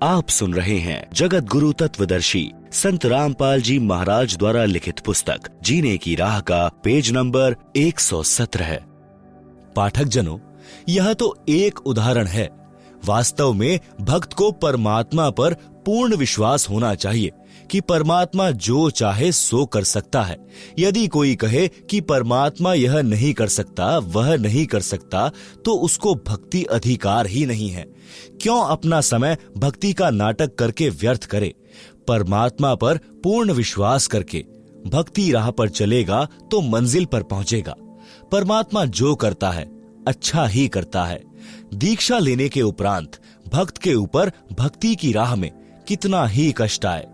आप सुन रहे हैं जगत गुरु तत्वदर्शी संत रामपाल जी महाराज द्वारा लिखित पुस्तक जीने की राह का पेज नंबर 117। पाठक जनों, यह तो एक उदाहरण है। वास्तव में भक्त को परमात्मा पर पूर्ण विश्वास होना चाहिए कि परमात्मा जो चाहे सो कर सकता है। यदि कोई कहे कि परमात्मा यह नहीं कर सकता, वह नहीं कर सकता, तो उसको भक्ति अधिकार ही नहीं है। क्यों अपना समय भक्ति का नाटक करके व्यर्थ करे? परमात्मा पर पूर्ण विश्वास करके भक्ति राह पर चलेगा तो मंजिल पर पहुंचेगा। परमात्मा जो करता है अच्छा ही करता है। दीक्षा लेने के उपरांत भक्त के ऊपर भक्ति की राह में कितना ही कष्ट आए,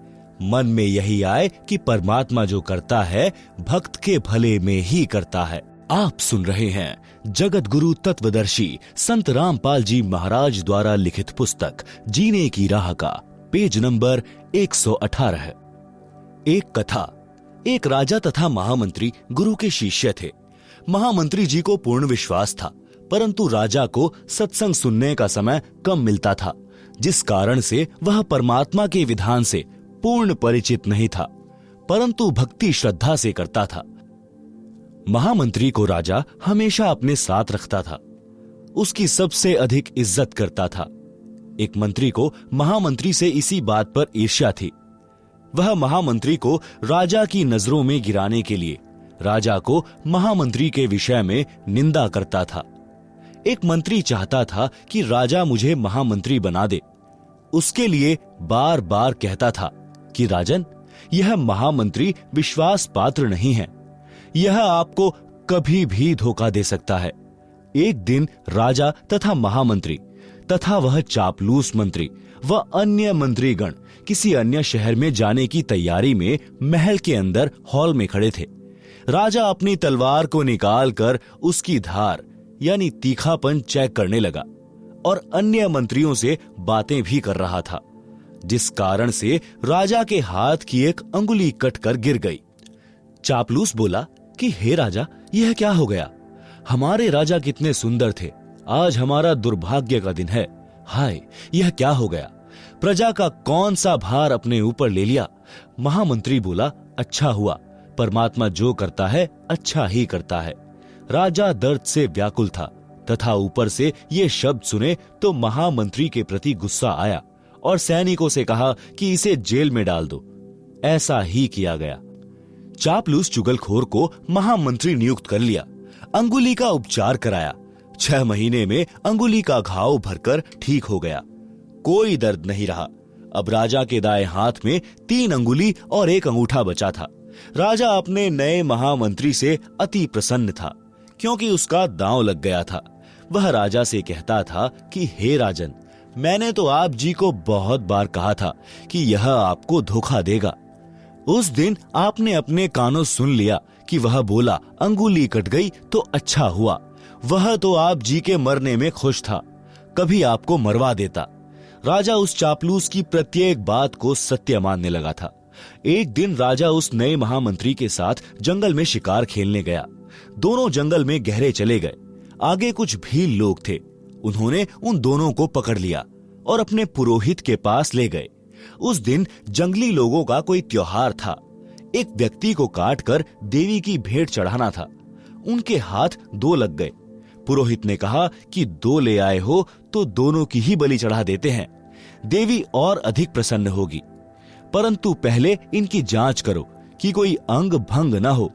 मन में यही आए कि परमात्मा जो करता है भक्त के भले में ही करता है। आप सुन रहे हैं जगत गुरु तत्वदर्शी संत रामपाल जी महाराज द्वारा लिखित पुस्तक जीने की राह का पेज नंबर 118। एक कथा। एक राजा तथा महामंत्री गुरु के शिष्य थे। महामंत्री जी को पूर्ण विश्वास था, परंतु राजा को सत्संग सुनने का समय कम मिलता था, जिस कारण से वह परमात्मा के विधान से पूर्ण परिचित नहीं था, परंतु भक्ति श्रद्धा से करता था। महामंत्री को राजा हमेशा अपने साथ रखता था, उसकी सबसे अधिक इज्जत करता था। एक मंत्री को महामंत्री से इसी बात पर ईर्ष्या थी। वह महामंत्री को राजा की नजरों में गिराने के लिए राजा को महामंत्री के विषय में निंदा करता था। एक मंत्री चाहता था कि राजा मुझे महामंत्री बना दे। उसके लिए बार बार कहता था कि राजन, यह महामंत्री विश्वास पात्र नहीं है, यह आपको कभी भी धोखा दे सकता है। एक दिन राजा तथा महामंत्री तथा वह चापलूस मंत्री व अन्य मंत्रीगण किसी अन्य शहर में जाने की तैयारी में महल के अंदर हॉल में खड़े थे। राजा अपनी तलवार को निकालकर उसकी धार यानी तीखापन चेक करने लगा और अन्य मंत्रियों से बातें भी कर रहा था, जिस कारण से राजा के हाथ की एक अंगुली कटकर गिर गई। चापलूस बोला कि हे राजा, यह क्या हो गया? हमारे राजा कितने सुंदर थे, आज हमारा दुर्भाग्य का दिन है। हाय, यह क्या हो गया? प्रजा का कौन सा भार अपने ऊपर ले लिया? महामंत्री बोला, अच्छा हुआ, परमात्मा जो करता है अच्छा ही करता है। राजा दर्द से व्याकुल था तथा ऊपर से ये शब्द सुने तो महामंत्री के प्रति गुस्सा आया और सैनिकों से कहा कि इसे जेल में डाल दो। ऐसा ही किया गया। चापलूस चुगलखोर को महामंत्री नियुक्त कर लिया, अंगुली का उपचार कराया। 6 महीने में अंगुली का घाव भरकर ठीक हो गया, कोई दर्द नहीं रहा। अब राजा के दाएं हाथ में 3 अंगुली और 1 अंगूठा बचा था। राजा अपने नए महामंत्री से अति प्रसन्न था, क्योंकि उसका दांव लग गया था। वह राजा से कहता था कि हे राजन, मैंने तो आप जी को बहुत बार कहा था कि यह आपको धोखा देगा। उस दिन आपने अपने कानों सुन लिया कि वह बोला अंगुली कट गई तो अच्छा हुआ। वह तो आप जी के मरने में खुश था, कभी आपको मरवा देता। राजा उस चापलूस की प्रत्येक बात को सत्य मानने लगा था। एक दिन राजा उस नए महामंत्री के साथ जंगल में शिकार खेलने गया। दोनों जंगल में गहरे चले गए। आगे कुछ भील लोग थे। उन्होंने उन दोनों को पकड़ लिया और अपने पुरोहित के पास ले गए। उस दिन जंगली लोगों का कोई त्योहार था। एक व्यक्ति को काटकर देवी की भेंट चढ़ाना था। उनके हाथ 2 लग गए। पुरोहित ने कहा कि 2 ले आए हो तो दोनों की ही बलि चढ़ा देते हैं, देवी और अधिक प्रसन्न होगी। परंतु पहले इनकी जांच करो कि कोई अंग भंग न हो,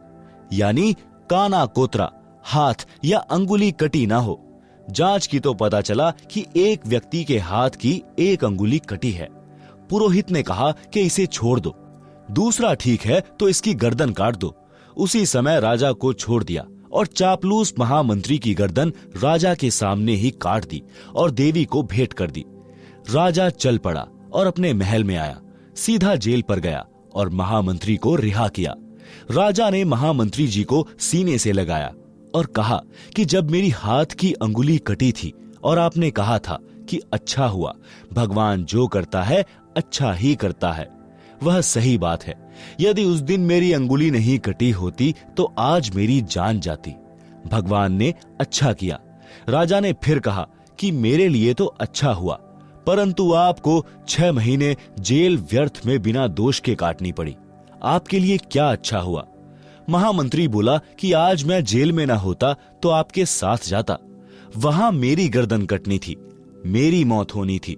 यानी काना कोतरा, हाथ या अंगुली कटी ना हो। जांच की तो पता चला कि एक व्यक्ति के हाथ की 1 अंगुली कटी है। पुरोहित ने कहा कि इसे छोड़ दो, दूसरा ठीक है तो इसकी गर्दन काट दो। उसी समय राजा को छोड़ दिया और चापलूस महामंत्री की गर्दन राजा के सामने ही काट दी और देवी को भेंट कर दी। राजा चल पड़ा और अपने महल में आया, सीधा जेल पर गया और महामंत्री को रिहा किया। राजा ने महामंत्री जी को सीने से लगाया और कहा कि जब मेरी हाथ की अंगुली कटी थी और आपने कहा था कि अच्छा हुआ, भगवान जो करता है अच्छा ही करता है, वह सही बात है। यदि उस दिन मेरी अंगुली नहीं कटी होती तो आज मेरी जान जाती। भगवान ने अच्छा किया। राजा ने फिर कहा कि मेरे लिए तो अच्छा हुआ, परंतु आपको 6 महीने जेल व्यर्थ में बिना दोष के काटनी पड़ी। आपके लिए क्या अच्छा हुआ? महामंत्री बोला कि आज मैं जेल में ना होता तो आपके साथ जाता। वहां मेरी गर्दन कटनी थी, मेरी मौत होनी थी।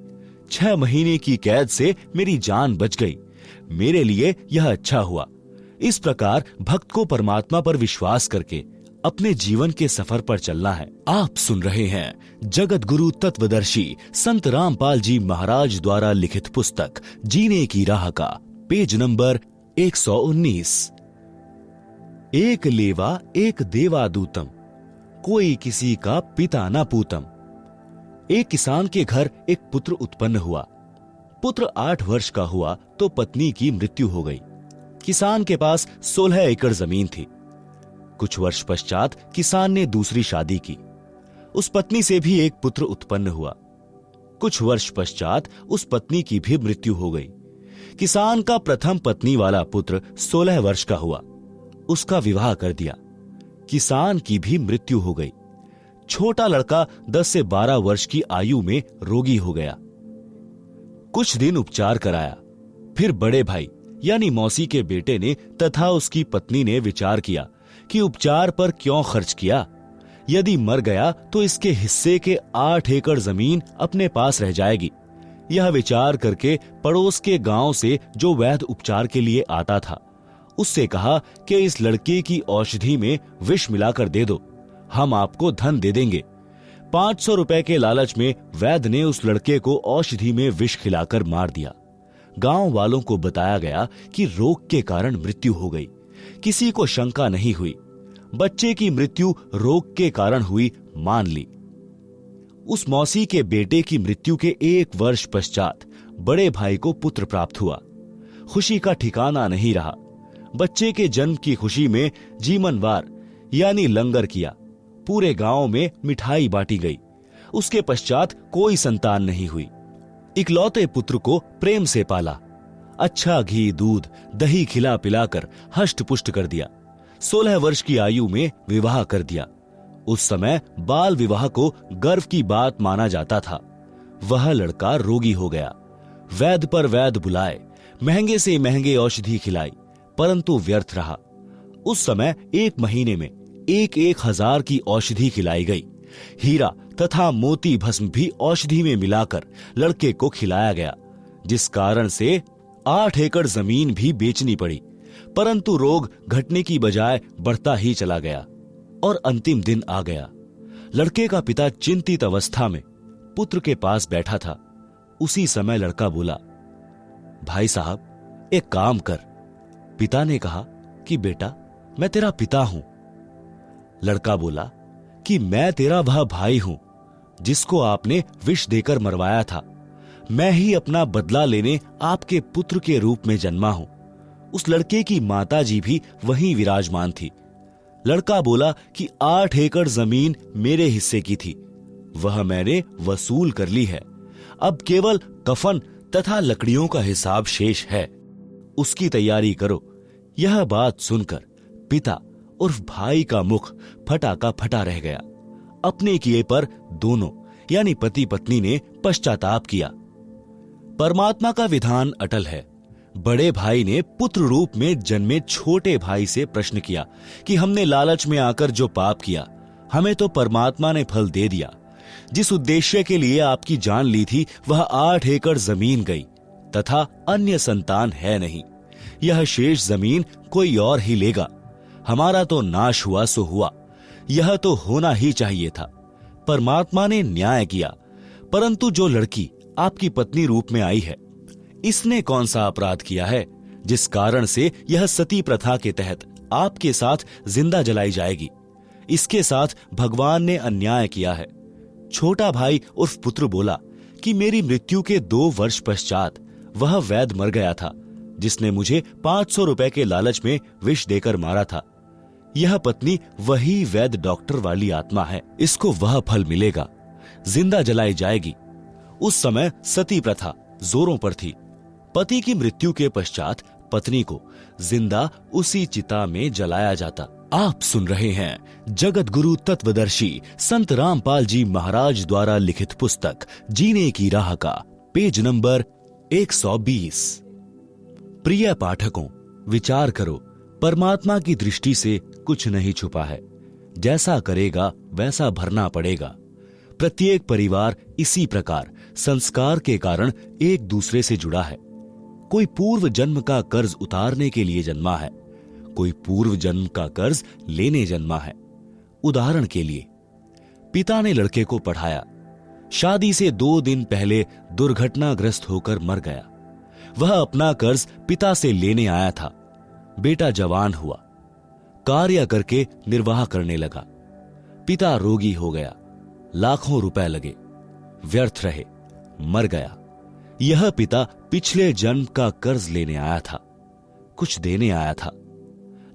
6 महीने की कैद से मेरी जान बच गई। मेरे लिए यह अच्छा हुआ। इस प्रकार भक्त को परमात्मा पर विश्वास करके अपने जीवन के सफर पर चलना है। आप सुन रहे हैं जगत गुरु तत्वदर्शी संत रामपाल जी महाराज द्वारा लिखित पुस्तक जीने की राह का पेज नंबर 119। एक लेवा एक देवा दूतम, कोई किसी का पिता ना पूतम। एक किसान के घर एक पुत्र उत्पन्न हुआ। पुत्र 8 वर्ष का हुआ तो पत्नी की मृत्यु हो गई। किसान के पास 16 एकड़ जमीन थी। कुछ वर्ष पश्चात किसान ने दूसरी शादी की। उस पत्नी से भी एक पुत्र उत्पन्न हुआ। कुछ वर्ष पश्चात उस पत्नी की भी मृत्यु हो गई। किसान का प्रथम पत्नी वाला पुत्र 16 वर्ष का हुआ। उसका विवाह कर दिया। किसान की भी मृत्यु हो गई। छोटा लड़का 10 से 12 वर्ष की आयु में रोगी हो गया। कुछ दिन उपचार कराया। फिर बड़े भाई यानी मौसी के बेटे ने तथा उसकी पत्नी ने विचार किया कि उपचार पर क्यों खर्च किया। यदि मर गया तो इसके हिस्से के 8 एकड़ जमीन अपने पास रह जाएगी। यह विचार करके पड़ोस के गांव से जो वैद्य उपचार के लिए आता था, उससे कहा कि इस लड़के की औषधि में विष मिलाकर दे दो, हम आपको धन दे देंगे। 500 रुपए के लालच में वैद्य ने उस लड़के को औषधि में विष खिलाकर मार दिया। गांव वालों को बताया गया कि रोग के कारण मृत्यु हो गई। किसी को शंका नहीं हुई। बच्चे की मृत्यु रोग के कारण हुई मान ली। उस मौसी के बेटे की मृत्यु के 1 वर्ष पश्चात बड़े भाई को पुत्र प्राप्त हुआ। खुशी का ठिकाना नहीं रहा। बच्चे के जन्म की खुशी में जीमनवार यानी लंगर किया। पूरे गांव में मिठाई बांटी गई। उसके पश्चात कोई संतान नहीं हुई। इकलौते पुत्र को प्रेम से पाला। अच्छा घी दूध दही खिला पिलाकर हष्ट पुष्ट कर दिया। 16 वर्ष की आयु में विवाह कर दिया। उस समय बाल विवाह को गर्व की बात माना जाता था। वह लड़का रोगी हो गया। वैद्य पर वैद्य बुलाए, महंगे से महंगे औषधि खिलाई, परंतु व्यर्थ रहा। उस समय 1 महीने में 1,000 की औषधि खिलाई गई। हीरा तथा मोती भस्म भी औषधि में मिलाकर लड़के को खिलाया गया, जिस कारण से 8 एकड़ जमीन भी बेचनी पड़ी। परंतु रोग घटने की बजाय बढ़ता ही चला गया और अंतिम दिन आ गया। लड़के का पिता चिंतित अवस्था में पुत्र के पास बैठा था। उसी समय लड़का बोला, भाई साहब एक काम कर। पिता ने कहा कि बेटा मैं तेरा पिता हूं। लड़का बोला कि मैं तेरा वह भाई हूं जिसको आपने विष देकर मरवाया था। मैं ही अपना बदला लेने आपके पुत्र के रूप में जन्मा हूं। उस लड़के की माताजी भी वहीं विराजमान थी। लड़का बोला कि 8 एकड़ जमीन मेरे हिस्से की थी, वह मैंने वसूल कर ली है। अब केवल कफन तथा लकड़ियों का हिसाब शेष है, उसकी तैयारी करो। यह बात सुनकर पिता उर्फ भाई का मुख फटा का फटा रह गया। अपने किए पर दोनों यानी पति पत्नी ने पश्चाताप किया। परमात्मा का विधान अटल है। बड़े भाई ने पुत्र रूप में जन्मे छोटे भाई से प्रश्न किया कि हमने लालच में आकर जो पाप किया, हमें तो परमात्मा ने फल दे दिया। जिस उद्देश्य के लिए आपकी जान ली थी वह 8 एकड़ जमीन गई तथा अन्य संतान है नहीं। यह शेष जमीन कोई और ही लेगा। हमारा तो नाश हुआ सो हुआ, यह तो होना ही चाहिए था। परमात्मा ने न्याय किया। परंतु जो लड़की आपकी पत्नी रूप में आई है, इसने कौन सा अपराध किया है जिस कारण से यह सती प्रथा के तहत आपके साथ जिंदा जलाई जाएगी? इसके साथ भगवान ने अन्याय किया है। छोटा भाई उर्फ पुत्र बोला कि मेरी मृत्यु के 2 वर्ष पश्चात वह वैद्य मर गया था जिसने मुझे 500 रुपए के लालच में विष देकर मारा था। यह पत्नी वही वैद्य डॉक्टर वाली आत्मा है। इसको वह फल मिलेगा, जिंदा जलाई जाएगी। उस समय सती प्रथा जोरों पर थी। पति की मृत्यु के पश्चात पत्नी को जिंदा उसी चिता में जलाया जाता। आप सुन रहे हैं जगत गुरु तत्वदर्शी संत रामपाल जी महाराज द्वारा लिखित पुस्तक जीने की राह का पेज नंबर 120। प्रिय पाठकों, विचार करो, परमात्मा की दृष्टि से कुछ नहीं छुपा है। जैसा करेगा वैसा भरना पड़ेगा। प्रत्येक परिवार इसी प्रकार संस्कार के कारण एक दूसरे से जुड़ा है। कोई पूर्व जन्म का कर्ज उतारने के लिए जन्मा है, कोई पूर्व जन्म का कर्ज लेने जन्मा है। उदाहरण के लिए, पिता ने लड़के को पढ़ाया, शादी से 2 दिन पहले दुर्घटनाग्रस्त होकर मर गया। वह अपना कर्ज पिता से लेने आया था। बेटा जवान हुआ, कार्य करके निर्वाह करने लगा। पिता रोगी हो गया, लाखों रुपए लगे, व्यर्थ रहे, मर गया। यह पिता पिछले जन्म का कर्ज लेने आया था, कुछ देने आया था।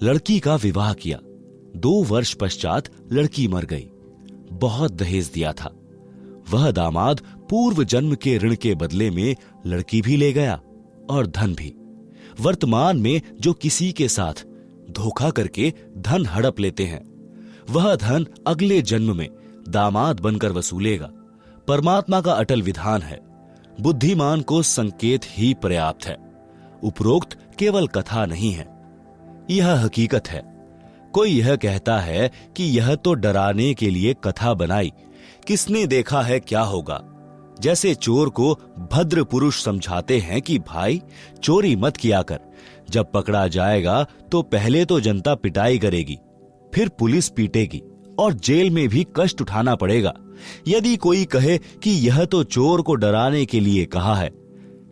लड़की का विवाह किया, 2 वर्ष पश्चात लड़की मर गई। बहुत दहेज दिया था। वह दामाद पूर्व जन्म के ऋण के बदले में लड़की भी ले गया और धन भी। वर्तमान में जो किसी के साथ धोखा करके धन हड़प लेते हैं, वह धन अगले जन्म में दामाद बनकर वसूलेगा। परमात्मा का अटल विधान है, बुद्धिमान को संकेत ही पर्याप्त है। उपरोक्त केवल कथा नहीं है, यह हकीकत है। कोई यह कहता है कि यह तो डराने के लिए कथा बनाई, किसने देखा है क्या होगा। जैसे चोर को भद्र पुरुष समझाते हैं कि भाई चोरी मत किया कर, जब पकड़ा जाएगा तो पहले तो जनता पिटाई करेगी, फिर पुलिस पीटेगी और जेल में भी कष्ट उठाना पड़ेगा। यदि कोई कहे कि यह तो चोर को डराने के लिए कहा है,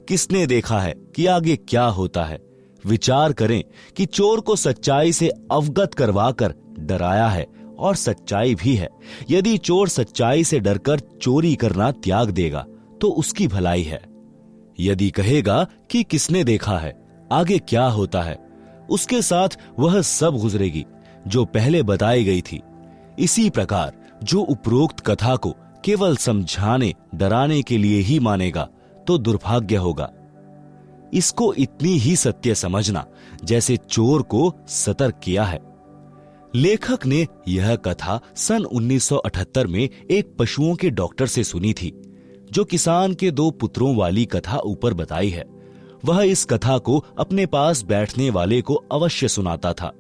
किसने देखा है कि आगे क्या होता है। विचार करें कि चोर को सच्चाई से अवगत करवाकर डराया है और सच्चाई भी है। यदि चोर सच्चाई से डरकर चोरी करना त्याग देगा तो उसकी भलाई है। यदि कहेगा कि किसने देखा है, आगे क्या होता है, उसके साथ वह सब गुजरेगी जो पहले बताई गई थी। इसी प्रकार जो उपरोक्त कथा को केवल समझाने डराने के लिए ही मानेगा तो दुर्भाग्य होगा। इसको इतनी ही सत्य समझना जैसे चोर को सतर्क किया है। लेखक ने यह कथा सन 1978 में एक पशुओं के डॉक्टर से सुनी थी, जो किसान के 2 पुत्रों वाली कथा ऊपर बताई है। वह इस कथा को अपने पास बैठने वाले को अवश्य सुनाता था,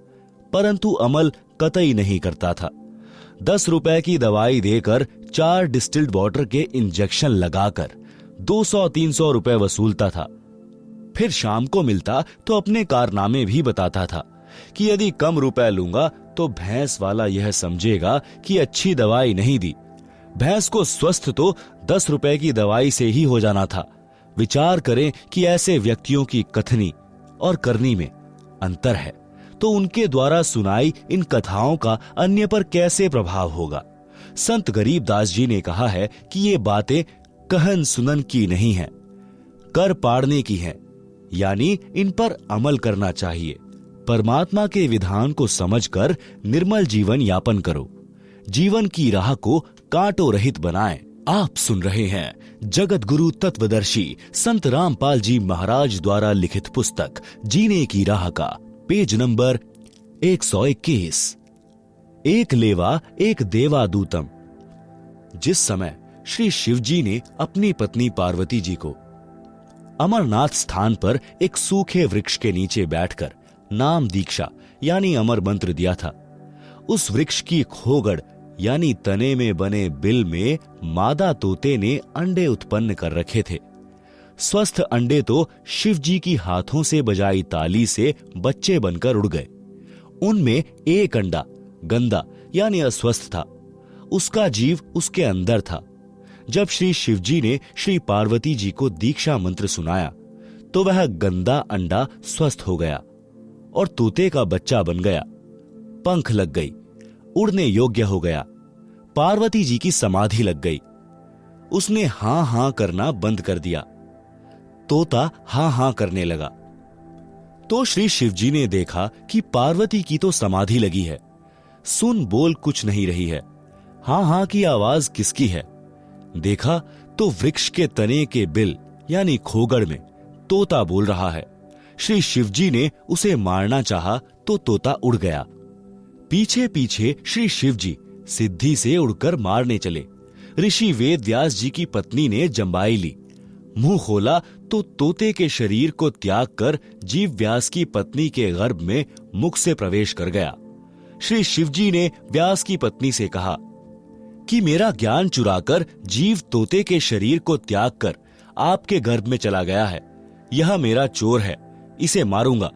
परंतु अमल कतई नहीं करता था। 10 रुपए की दवाई देकर 4 डिस्टिल्ड वाटर के इंजेक्शन लगाकर 200-300 रुपए वसूलता था। फिर शाम को मिलता तो अपने कारनामे भी बताता था कि यदि कम रुपए लूंगा तो भैंस वाला यह समझेगा कि अच्छी दवाई नहीं दी। भैंस को स्वस्थ तो 10 रुपए की दवाई से ही हो जाना था। विचार करें कि ऐसे व्यक्तियों की कथनी और करनी में अंतर है, तो उनके द्वारा सुनाई इन कथाओं का अन्य पर कैसे प्रभाव होगा। संत गरीबदास जी ने कहा है कि ये बातें कहन सुनन की नहीं है, कर पाड़ने की हैं, यानी इन पर अमल करना चाहिए। परमात्मा के विधान को समझकर निर्मल जीवन यापन करो, जीवन की राह को कांटों रहित बनाएं। आप सुन रहे हैं जगत गुरु तत्वदर्शी संत रामपाल जी महाराज द्वारा लिखित पुस्तक जीने की राह का पेज नंबर 121। एक लेवा एक देवादूतम। जिस समय श्री शिवजी ने अपनी पत्नी पार्वती जी को अमरनाथ स्थान पर एक सूखे वृक्ष के नीचे बैठकर नाम दीक्षा यानी अमर मंत्र दिया था, उस वृक्ष की खोगड़ यानी तने में बने बिल में मादा तोते ने अंडे उत्पन्न कर रखे थे। स्वस्थ अंडे तो शिवजी की हाथों से बजाई ताली से बच्चे बनकर उड़ गए। उनमें एक अंडा गंदा यानी अस्वस्थ था, उसका जीव उसके अंदर था। जब श्री शिवजी ने श्री पार्वती जी को दीक्षा मंत्र सुनाया तो वह गंदा अंडा स्वस्थ हो गया और तोते का बच्चा बन गया, पंख लग गई, उड़ने योग्य हो गया। पार्वती जी की समाधि लग गई। उसने हां हां करना बंद कर दिया, तोता हां हां करने लगा। तो श्री शिवजी ने देखा कि पार्वती की तो समाधि लगी है, सुन बोल कुछ नहीं रही है, हां हां की आवाज किसकी है। देखा तो वृक्ष के तने के बिल यानी खोगड़ में तोता बोल रहा है। श्री शिवजी ने उसे मारना चाहा तो तोता उड़ गया। पीछे पीछे श्री शिवजी सिद्धि से उड़कर मारने चले। ऋषि वेद व्यास जी की पत्नी ने जंबाई ली, मुंह खोला तो तोते के शरीर को त्याग कर जीव व्यास की पत्नी के गर्भ में मुख से प्रवेश कर गया। श्री शिवजी ने व्यास की पत्नी से कहा कि मेरा ज्ञान चुराकर जीव तोते के शरीर को त्याग कर आपके गर्भ में चला गया है। यह मेरा चोर है, इसे मारूंगा।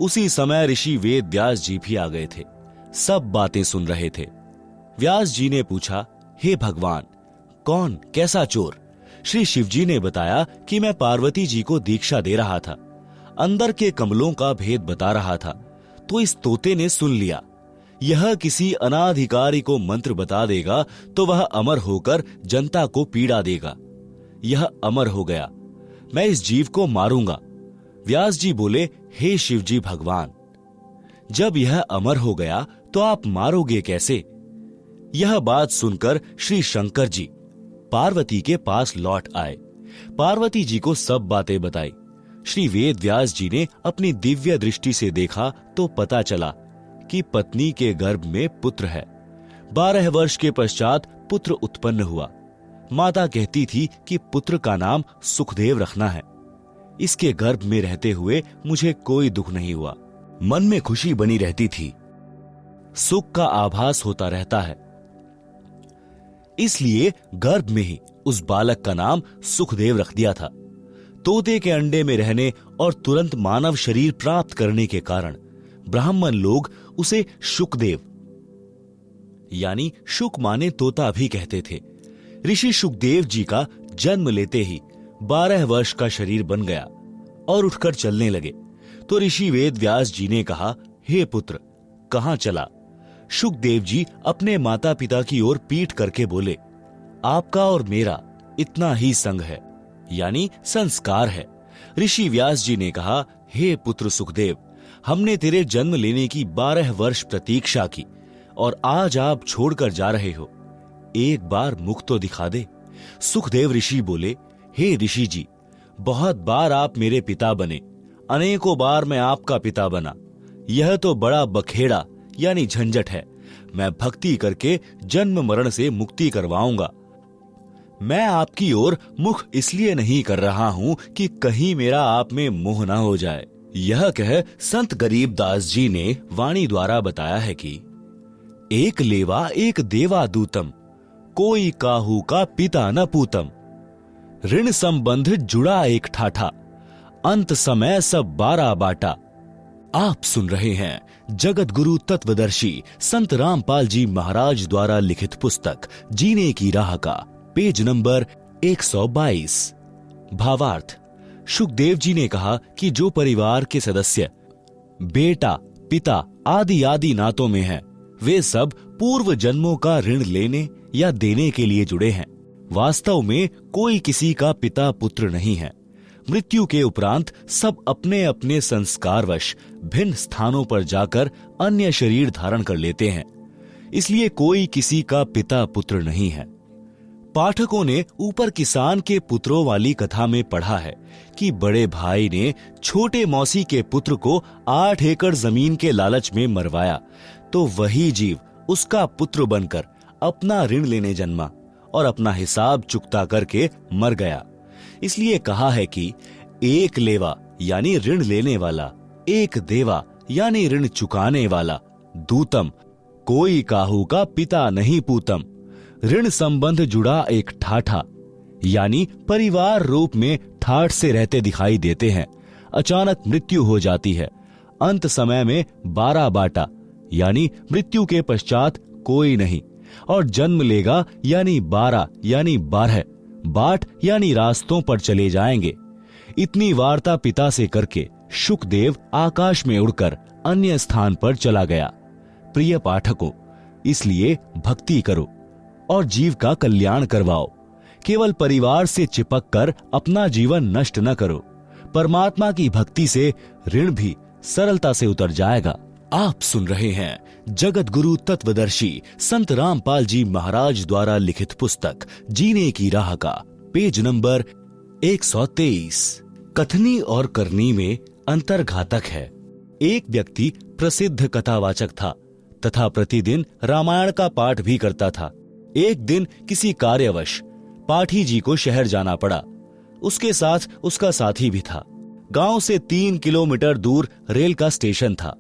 उसी समय ऋषि वेद व्यास जी भी आ गए थे। सब बातें सुन रहे थे। व्यास जी ने पूछा, हे भगवान, कौन, कैसा चोर? श्री शिवजी ने बताया कि मैं पार्वती जी को दीक्षा दे रहा था, अंदर के कमलों का भेद बता रहा था, तो इस तोते ने सुन लिया। यह किसी अनाधिकारी को मंत्र बता देगा तो वह अमर होकर जनता को पीड़ा देगा। यह अमर हो गया, मैं इस जीव को मारूंगा। व्यास जी बोले, हे शिवजी भगवान, जब यह अमर हो गया तो आप मारोगे कैसे? यह बात सुनकर श्री शंकर जी पार्वती के पास लौट आए। पार्वती जी को सब बातें बताई। श्री वेद व्यास जी ने अपनी दिव्य दृष्टि से देखा तो पता चला कि पत्नी के गर्भ में पुत्र है। 12 वर्ष के पश्चात पुत्र उत्पन्न हुआ। माता कहती थी कि पुत्र का नाम सुखदेव रखना है। इसके गर्भ में रहते हुए मुझे कोई दुख नहीं हुआ। मन में खुशी बनी रहती थी, सुख का आभास होता रहता है। इसलिए गर्भ में ही उस बालक का नाम सुखदेव रख दिया था। तोते के अंडे में रहने और तुरंत मानव शरीर प्राप्त करने के कारण ब्राह्मण लोग उसे शुकदेव यानी शुक माने तोता भी कहते थे। ऋषि शुकदेव जी का जन्म लेते ही 12 वर्ष का शरीर बन गया और उठकर चलने लगे। तो ऋषि वेद व्यास जी ने कहा, हे पुत्र, कहां चला? शुकदेव जी अपने माता पिता की ओर पीठ करके बोले, आपका और मेरा इतना ही संग है, यानी संस्कार है। ऋषि व्यास जी ने कहा, हे पुत्र सुखदेव, हमने तेरे जन्म लेने की 12 वर्ष प्रतीक्षा की और आज आप छोड़कर जा रहे हो। एक बार मुख तो दिखा दे। सुखदेव ऋषि बोले, हे ऋषि जी, बहुत बार आप मेरे पिता बने, अनेकों बार मैं आपका पिता बना। यह तो बड़ा बखेड़ा यानी झंझट है। मैं भक्ति करके जन्म मरण से मुक्ति करवाऊंगा। मैं आपकी ओर मुख इसलिए नहीं कर रहा हूं कि कहीं मेरा आप में मोह न हो जाए। यह कह संत गरीबदास जी ने वाणी द्वारा बताया है कि एक लेवा एक देवा दूतम, कोई काहू का पिता न पूतम। ऋण संबंध जुड़ा एक ठाठा, अंत समय सब 12 बाटा। आप सुन रहे हैं जगत गुरु तत्वदर्शी संत रामपाल जी महाराज द्वारा लिखित पुस्तक जीने की राह का पेज नंबर 122। भावार्थ, शुकदेव जी ने कहा कि जो परिवार के सदस्य बेटा, पिता आदि आदि नातों में हैं, वे सब पूर्व जन्मों का ऋण लेने या देने के लिए जुड़े हैं। वास्तव में कोई किसी का पिता पुत्र नहीं है। मृत्यु के उपरांत सब अपने अपने संस्कारवश भिन्न स्थानों पर जाकर अन्य शरीर धारण कर लेते हैं। इसलिए कोई किसी का पिता पुत्र नहीं है। पाठकों ने ऊपर किसान के पुत्रों वाली कथा में पढ़ा है कि बड़े भाई ने छोटे मौसी के पुत्र को 8 एकड़ जमीन के लालच में मरवाया, तो वही जीव उसका पुत्र बनकर अपना ऋण लेने जन्मा और अपना हिसाब चुकता करके मर गया। इसलिए कहा है कि एक लेवा यानी ऋण लेने वाला, एक देवा यानी ऋण चुकाने वाला, दूतम कोई काहू का पिता नहीं पूतम। ऋण संबंध जुड़ा एक ठाठा यानी परिवार रूप में ठाठ से रहते दिखाई देते हैं। अचानक मृत्यु हो जाती है। अंत समय में 12 बाटा यानी मृत्यु के पश्चात कोई नहीं, और जन्म लेगा यानी 12 यानी 12 बाट यानी रास्तों पर चले जाएंगे। इतनी वार्ता पिता से करके शुकदेव आकाश में उड़कर अन्य स्थान पर चला गया। प्रिय पाठकों, इसलिए भक्ति करो और जीव का कल्याण करवाओ। केवल परिवार से चिपक कर अपना जीवन नष्ट न करो। परमात्मा की भक्ति से ऋण भी सरलता से उतर जाएगा। आप सुन रहे हैं जगत गुरु तत्वदर्शी संत रामपाल जी महाराज द्वारा लिखित पुस्तक जीने की राह का पेज नंबर 123। कथनी और करनी में अंतर घातक है। एक व्यक्ति प्रसिद्ध कथावाचक था तथा प्रतिदिन रामायण का पाठ भी करता था। एक दिन किसी कार्यवश पाठी जी को शहर जाना पड़ा। उसके साथ उसका साथी भी था। गांव से 3 किलोमीटर दूर रेल का स्टेशन था।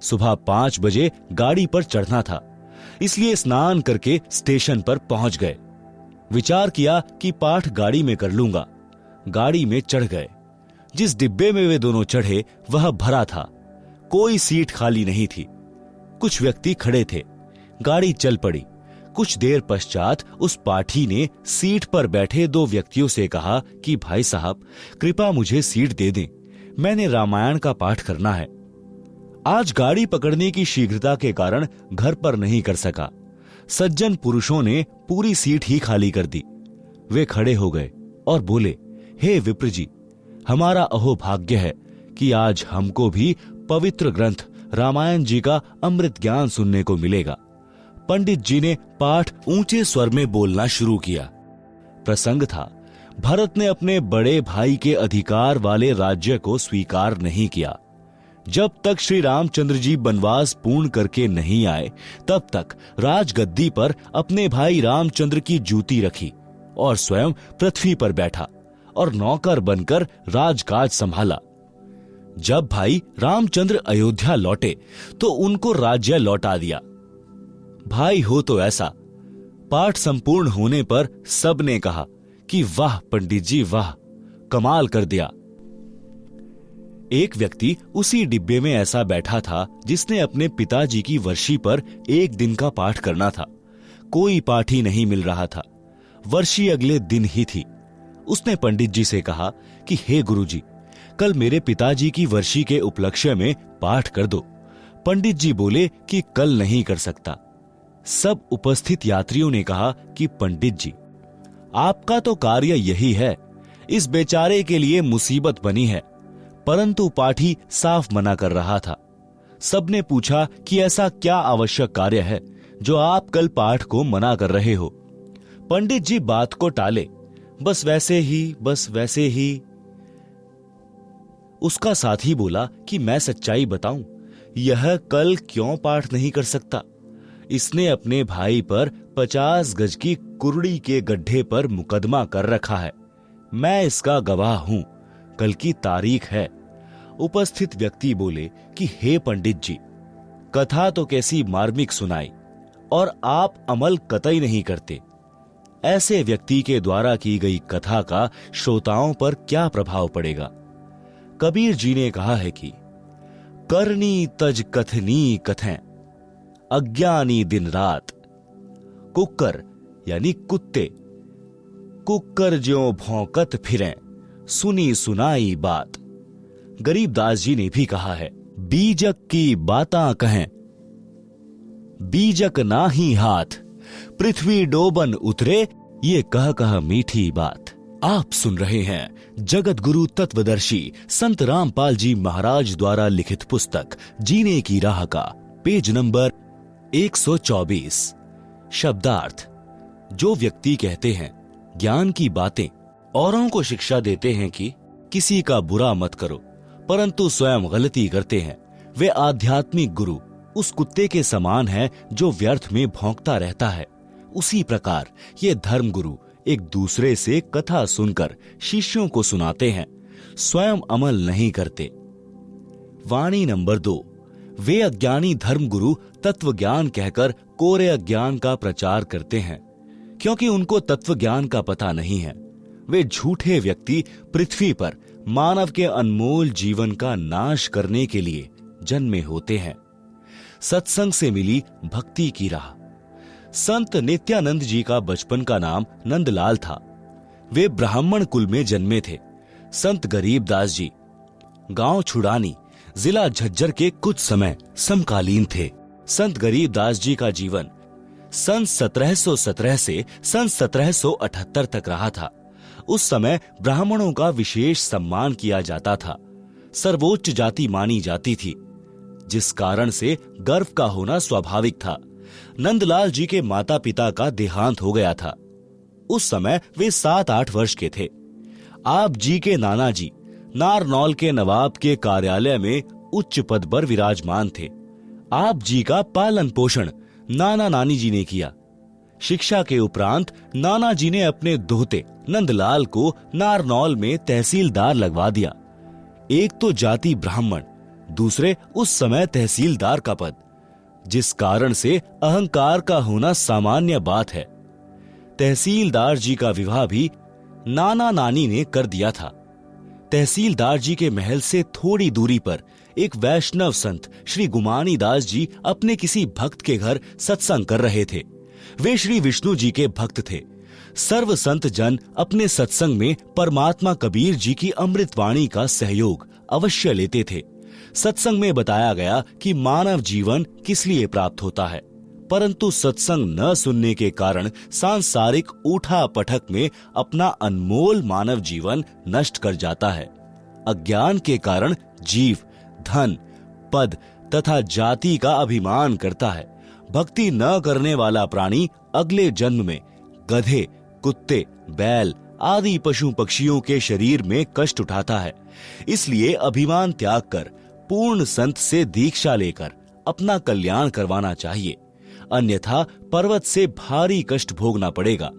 सुबह 5 बजे गाड़ी पर चढ़ना था, इसलिए स्नान करके स्टेशन पर पहुंच गए। विचार किया कि पाठ गाड़ी में कर लूंगा। गाड़ी में चढ़ गए। जिस डिब्बे में वे दोनों चढ़े वह भरा था। कोई सीट खाली नहीं थी। कुछ व्यक्ति खड़े थे। गाड़ी चल पड़ी। कुछ देर पश्चात उस पाठी ने सीट पर बैठे 2 व्यक्तियों से कहा कि भाई साहब, कृपया मुझे सीट दे दें, मैंने रामायण का पाठ करना है। आज गाड़ी पकड़ने की शीघ्रता के कारण घर पर नहीं कर सका। सज्जन पुरुषों ने पूरी सीट ही खाली कर दी। वे खड़े हो गए और बोले, हे विप्र जी, हमारा अहोभाग्य है कि आज हमको भी पवित्र ग्रंथ रामायण जी का अमृत ज्ञान सुनने को मिलेगा। पंडित जी ने पाठ ऊंचे स्वर में बोलना शुरू किया। प्रसंग था, भरत ने अपने बड़े भाई के अधिकार वाले राज्य को स्वीकार नहीं किया। जब तक श्री रामचंद्र जी वनवास पूर्ण करके नहीं आए, तब तक राजगद्दी पर अपने भाई रामचंद्र की जूती रखी और स्वयं पृथ्वी पर बैठा और नौकर बनकर राजकाज संभाला। जब भाई रामचंद्र अयोध्या लौटे तो उनको राज्य लौटा दिया। भाई हो तो ऐसा। पाठ संपूर्ण होने पर सबने कहा कि वाह पंडित जी वाह, कमाल कर दिया। एक व्यक्ति उसी डिब्बे में ऐसा बैठा था जिसने अपने पिताजी की वर्षी पर 1 दिन का पाठ करना था। कोई पाठी नहीं मिल रहा था। वर्षी अगले दिन ही थी। उसने पंडित जी से कहा कि हे गुरुजी, कल मेरे पिताजी की वर्षी के उपलक्ष्य में पाठ कर दो। पंडित जी बोले कि कल नहीं कर सकता। सब उपस्थित यात्रियों ने कहा कि पंडित जी, आपका तो कार्य यही है, इस बेचारे के लिए मुसीबत बनी है। परंतु पाठी साफ मना कर रहा था। सबने पूछा कि ऐसा क्या आवश्यक कार्य है जो आप कल पाठ को मना कर रहे हो। पंडित जी बात को टाले, बस वैसे ही। उसका साथी बोला कि मैं सच्चाई बताऊं, यह कल क्यों पाठ नहीं कर सकता। इसने अपने भाई पर 50 गज की कुर्ड़ी के गड्ढे पर मुकदमा कर रखा है। मैं इसका गवाह हूं, कल की तारीख है। उपस्थित व्यक्ति बोले कि हे पंडित जी, कथा तो कैसी मार्मिक सुनाई और आप अमल कतई नहीं करते। ऐसे व्यक्ति के द्वारा की गई कथा का श्रोताओं पर क्या प्रभाव पड़ेगा। कबीर जी ने कहा है कि करनी तज कथनी कथें, अज्ञानी दिन रात। कुक्कर यानी कुत्ते, कुक्कर ज्यों भौंकत फिरें, सुनी सुनाई बात। गरीबदास जी ने भी कहा है, बीजक की बातां कहें, बीजक ना ही हाथ, पृथ्वी डोबन उतरे, ये कह मीठी बात। आप सुन रहे हैं जगत गुरु तत्वदर्शी संत रामपाल जी महाराज द्वारा लिखित पुस्तक जीने की राह का पेज नंबर 124। शब्दार्थ। जो व्यक्ति कहते हैं ज्ञान की बातें, औरों को शिक्षा देते हैं कि किसी का बुरा मत करो, परंतु स्वयं गलती करते हैं, वे आध्यात्मिक गुरु उस कुत्ते के समान है जो व्यर्थ में भौंकता रहता है। उसी प्रकार ये धर्म गुरु एक दूसरे से कथा सुनकर शिष्यों को सुनाते हैं, स्वयं अमल नहीं करते। वाणी नंबर 2। वे अज्ञानी धर्म गुरु तत्व ज्ञान कहकर कोरे अज्ञान का प्रचार करते हैं, क्योंकि उनको तत्व ज्ञान का पता नहीं है। वे झूठे व्यक्ति पृथ्वी पर मानव के अनमोल जीवन का नाश करने के लिए जन्मे होते हैं। सत्संग से मिली भक्ति की राह। संत नित्यानंद जी का बचपन का नाम नंदलाल था। वे ब्राह्मण कुल में जन्मे थे। संत गरीबदास जी गांव छुड़ानी, जिला झज्जर के कुछ समय समकालीन थे। संत गरीबदास जी का जीवन सन 1717 से सन 1778 तक रहा था। उस समय ब्राह्मणों का विशेष सम्मान किया जाता था, सर्वोच्च जाति मानी जाती थी, जिस कारण से गर्व का होना स्वाभाविक था। नंदलाल जी के माता पिता का देहांत हो गया था। उस समय वे 7-8 वर्ष के थे। आप जी के नाना जी नारनौल के नवाब के कार्यालय में उच्च पद पर विराजमान थे। आप जी का पालन पोषण नाना नानी जी ने किया। शिक्षा के उपरांत नाना जी ने अपने दोहते नंदलाल को नारनौल में तहसीलदार लगवा दिया। एक तो जाति ब्राह्मण, दूसरे उस समय तहसीलदार का पद, जिस कारण से अहंकार का होना सामान्य बात है। तहसीलदार जी का विवाह भी नाना नानी ने कर दिया था। तहसीलदार जी के महल से थोड़ी दूरी पर एक वैष्णव संत श्री गुमानी दास जी अपने किसी भक्त के घर सत्संग कर रहे थे। वे श्री विष्णु जी के भक्त थे। सर्व संत जन अपने सत्संग में परमात्मा कबीर जी की अमृतवाणी का सहयोग अवश्य लेते थे। सत्संग में बताया गया कि मानव जीवन किस लिए प्राप्त होता है, परंतु सत्संग न सुनने के कारण सांसारिक उठा पटक में अपना अनमोल मानव जीवन नष्ट कर जाता है। अज्ञान के कारण जीव धन, पद तथा जाति का अभिमान करता है। भक्ति न करने वाला प्राणी अगले जन्म में गधे, कुत्ते, बैल आदि पशु पक्षियों के शरीर में कष्ट उठाता है। इसलिए अभिमान त्याग कर पूर्ण संत से दीक्षा लेकर अपना कल्याण करवाना चाहिए, अन्यथा पर्वत से भारी कष्ट भोगना पड़ेगा।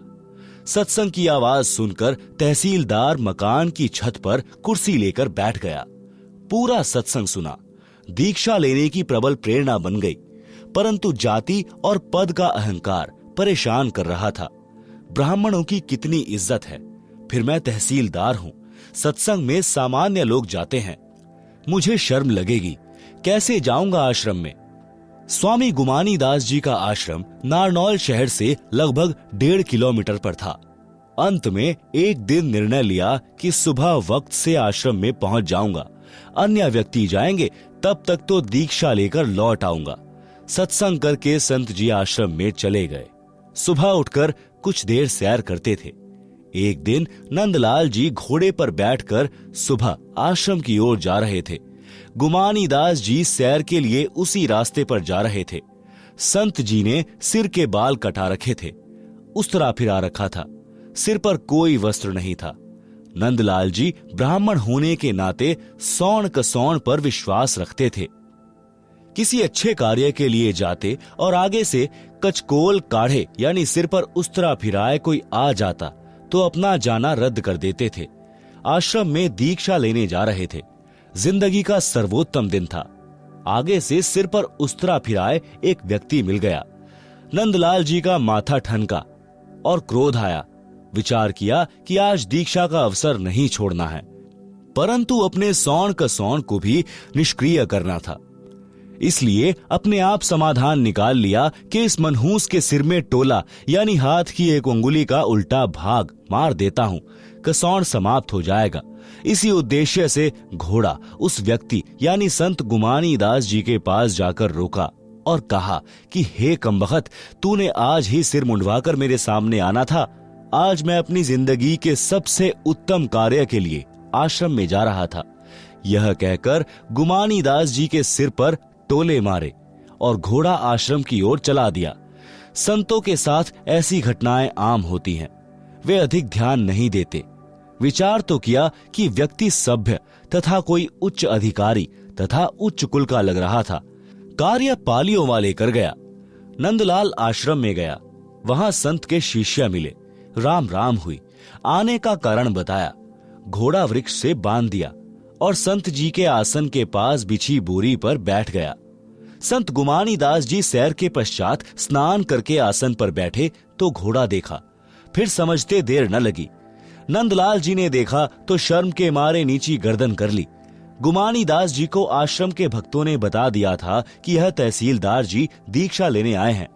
सत्संग की आवाज सुनकर तहसीलदार मकान की छत पर कुर्सी लेकर बैठ गया। पूरा सत्संग सुना। दीक्षा लेने की प्रबल प्रेरणा बन गई, परंतु जाति और पद का अहंकार परेशान कर रहा था। ब्राह्मणों की कितनी इज्जत है, फिर मैं तहसीलदार हूं। सत्संग में सामान्य लोग जाते हैं, मुझे शर्म लगेगी, कैसे जाऊंगा आश्रम में। स्वामी गुमानी दास जी का आश्रम नारनौल शहर से लगभग 1.5 किलोमीटर पर था। अंत में एक दिन निर्णय लिया कि सुबह वक्त से आश्रम में पहुंच जाऊंगा, अन्य व्यक्ति जाएंगे, तब तक तो दीक्षा लेकर लौट आऊंगा। सत्संग करके संत जी आश्रम में चले गए। सुबह उठकर कुछ देर सैर करते थे। एक दिन नंदलाल जी घोड़े पर बैठकर सुबह आश्रम की ओर जा रहे थे। गुमानी दास जी सैर के लिए उसी रास्ते पर जा रहे थे। संत जी ने सिर के बाल कटा रखे थे, उस्तरा फिरा रखा था, सिर पर कोई वस्त्र नहीं था। नंदलाल जी ब्राह्मण होने के नाते सौण कसौण पर विश्वास रखते थे। किसी अच्छे कार्य के लिए जाते और आगे से कचकोल काढ़े यानी सिर पर उस्तरा फिराए कोई आ जाता तो अपना जाना रद्द कर देते थे। आश्रम में दीक्षा लेने जा रहे थे। जिंदगी का सर्वोत्तम दिन था। आगे से सिर पर उस्तरा फिराए एक व्यक्ति मिल गया। नंदलाल जी का माथा ठनका और क्रोध आया। विचार किया कि आज दीक्षा का अवसर नहीं छोड़ना है, परंतु अपने सौण कसौण को भी निष्क्रिय करना था। इसलिए अपने आप समाधान निकाल लिया कि इस मनहूस के सिर में टोला यानी हाथ की एक उंगली का उल्टा भाग मार देता हूं, कसौण समाप्त हो जाएगा। इसी उद्देश्य से घोड़ा उस व्यक्ति यानी संत गुमानी दास जी के पास जाकर रोका और कहा कि हे कमबख्त, तूने आज ही सिर मुंडवाकर मेरे सामने आना था। आज मैं अपनी जिंदगी के सबसे उत्तम कार्य के लिए आश्रम में जा रहा था। यह कहकर गुमानी दास जी के सिर पर टोले मारे और घोड़ा आश्रम की ओर चला दिया। संतों के साथ ऐसी घटनाएं आम होती हैं। वे अधिक ध्यान नहीं देते। विचार तो किया कि व्यक्ति सभ्य तथा कोई उच्च अधिकारी तथा उच्च कुल का लग रहा था। कार्य पालियों वाले कर गया। नंदलाल आश्रम में गया। वहां संत के शिष्य मिले। राम राम हुई। आने का कारण बताया। घोड़ा वृक्ष से बांध दिया और संत जी के आसन के पास बिछी बोरी पर बैठ गया। संत गुमानी दास जी सैर के पश्चात स्नान करके आसन पर बैठे तो घोड़ा देखा। फिर समझते देर न लगी। नंदलाल जी ने देखा तो शर्म के मारे नीची गर्दन कर ली। गुमानी दास जी को आश्रम के भक्तों ने बता दिया था कि यह तहसीलदार जी दीक्षा लेने आए हैं।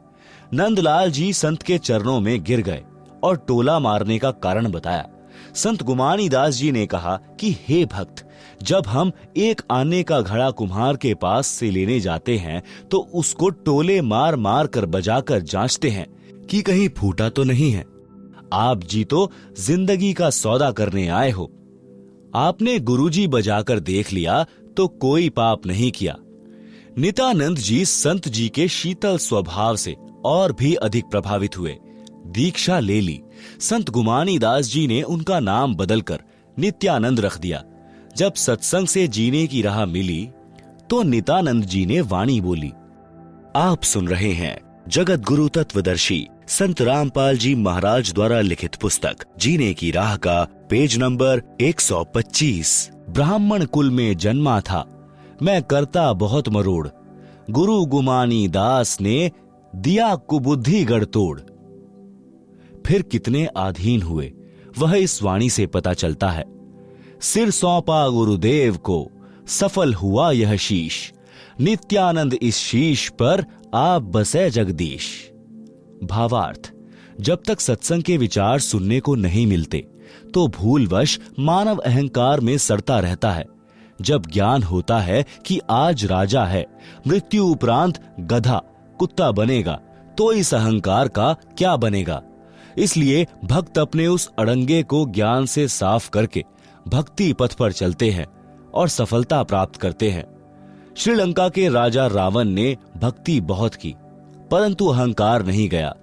नंदलाल जी संत के चरणों में गिर गए और टोला मारने का कारण बताया। संत गुमानी दास जी ने कहा कि हे भक्त, जब हम एक आने का घड़ा कुम्हार के पास से लेने जाते हैं तो उसको टोले मार मार कर बजाकर जांचते हैं कि कहीं फूटा तो नहीं है। आप जी तो जिंदगी का सौदा करने आए हो। आपने गुरुजी बजाकर देख लिया तो कोई पाप नहीं किया। नित्यानंद जी संत जी के शीतल स्वभाव से और भी अधिक प्रभावित हुए। दीक्षा ले ली। संत गुमानी दास जी ने उनका नाम बदलकर नित्यानंद रख दिया। जब सत्संग से जीने की राह मिली तो नित्यानंद जी ने वाणी बोली। आप सुन रहे हैं जगत गुरु तत्वदर्शी संत रामपाल जी महाराज द्वारा लिखित पुस्तक जीने की राह का पेज नंबर 125। ब्राह्मण कुल में जन्मा था, मैं करता बहुत मरोड़, गुरु गुमानी दास ने दिया कुबुद्धि गढ़तोड़। फिर कितने अधीन हुए वह इस वाणी से पता चलता है। सिर सौंपा गुरुदेव को, सफल हुआ यह शीश, नित्यानंद इस शीश पर आप बसे जगदीश। भावार्थ, जब तक सत्संग के विचार सुनने को नहीं मिलते तो भूलवश मानव अहंकार में सड़ता रहता है। जब ज्ञान होता है कि आज राजा है, मृत्यु उपरांत गधा कुत्ता बनेगा, तो इस अहंकार का क्या बनेगा। इसलिए भक्त अपने उस अड़ंगे को ज्ञान से साफ करके भक्ति पथ पर चलते हैं और सफलता प्राप्त करते हैं। श्रीलंका के राजा रावण ने भक्ति बहुत की, परंतु अहंकार नहीं गया,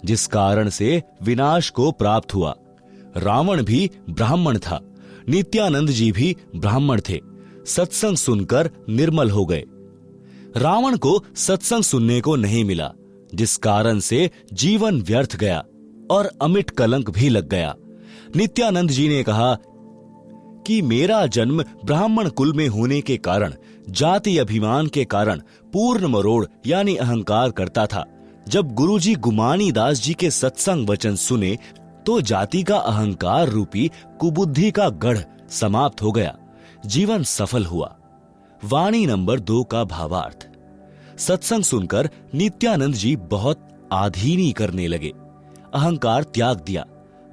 जिस कारण से विनाश को प्राप्त हुआ। रावण भी ब्राह्मण था, नित्यानंद जी भी ब्राह्मण थे, सत्संग सुनकर निर्मल हो गए। रावण को सत्संग सुनने को नहीं मिला, जिस कारण से जीवन व्यर्थ गया और अमिट कलंक भी लग गया। नित्यानंद जी ने कहा कि मेरा जन्म ब्राह्मण कुल में होने के कारण, जाति अभिमान के कारण पूर्ण मरोड़ यानी अहंकार करता था। जब गुरुजी गुमानी दास जी के सत्संग वचन सुने तो जाति का अहंकार रूपी कुबुद्धि का गढ़ समाप्त हो गया, जीवन सफल हुआ। वाणी नंबर 2 का भावार्थ। सत्संग सुनकर नित्यानंद जी बहुत आधीनी करने लगे, अहंकार त्याग दिया।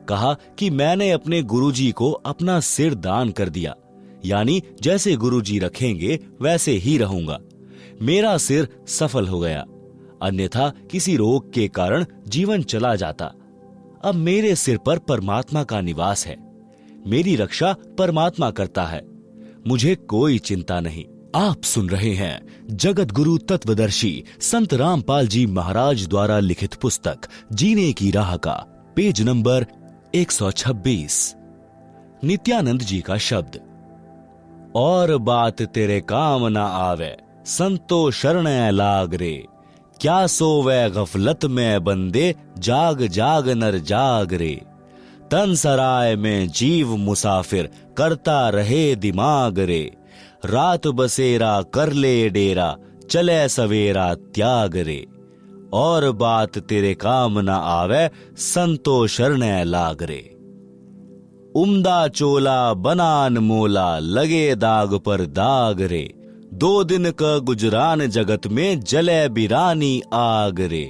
कहा कि मैंने अपने गुरुजी को अपना सिर दान कर दिया, यानी जैसे गुरुजी रखेंगे वैसे ही रहूंगा। मेरा सिर सफल हो गया, अन्यथा किसी रोग के कारण जीवन चला जाता। अब मेरे सिर पर परमात्मा का निवास है, मेरी रक्षा परमात्मा करता है, मुझे कोई चिंता नहीं। आप सुन रहे हैं जगत गुरु तत्वदर्शी संत रामपाल जी महाराज द्वारा लिखित पुस्तक जीने की राह का पेज नंबर 126। नित्यानंद जी का शब्द। और बात तेरे काम ना आवे, संतो शरण लाग रे, क्या सोवे गफलत में बंदे, जाग जाग नर जाग रे। तन सराय में जीव मुसाफिर, करता रहे दिमाग रे, रात बसेरा कर ले डेरा, चले सवेरा त्याग रे। और बात तेरे काम न आवे, संतो शरण लाग रे। उम्दा चोला बनान मोला, लगे दाग पर दाग रे, 2 दिन का गुजरान जगत में, जले बिरानी आग रे।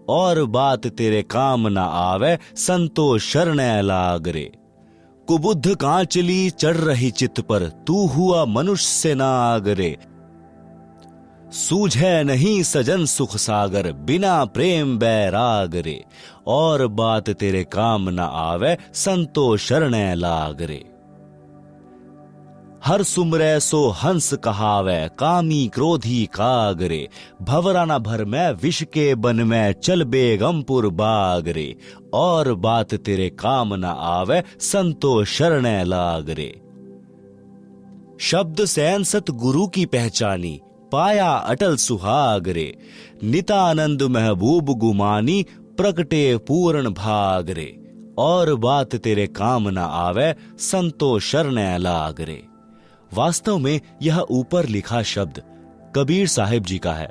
और बात तेरे काम न आवे, संतो शरण लाग रे। कुबुद्ध कांचली चढ़ रही चित पर, तू हुआ मनुष्य से नाग रे। सूझे नहीं सजन सुख सागर, बिना प्रेम बैराग रे। और बात तेरे काम न आवे, संतो शरण लाग रे। हर सुमरे सो हंस कहावे, कामी क्रोधी काग रे। भवरा न भर में विष के बन में, चल बेगमपुर बाग रे। और बात तेरे काम न आवे, संतो शरण लाग रे। शब्द सैन सत गुरु की पहचानी, पाया अटल सुहाग रे। नितानंद महबूब गुमानी, प्रकटे पूर्ण भाग रे। और बात तेरे काम न आवे, संतो शरण लाग रे। वास्तव में यह ऊपर लिखा शब्द कबीर साहिब जी का है,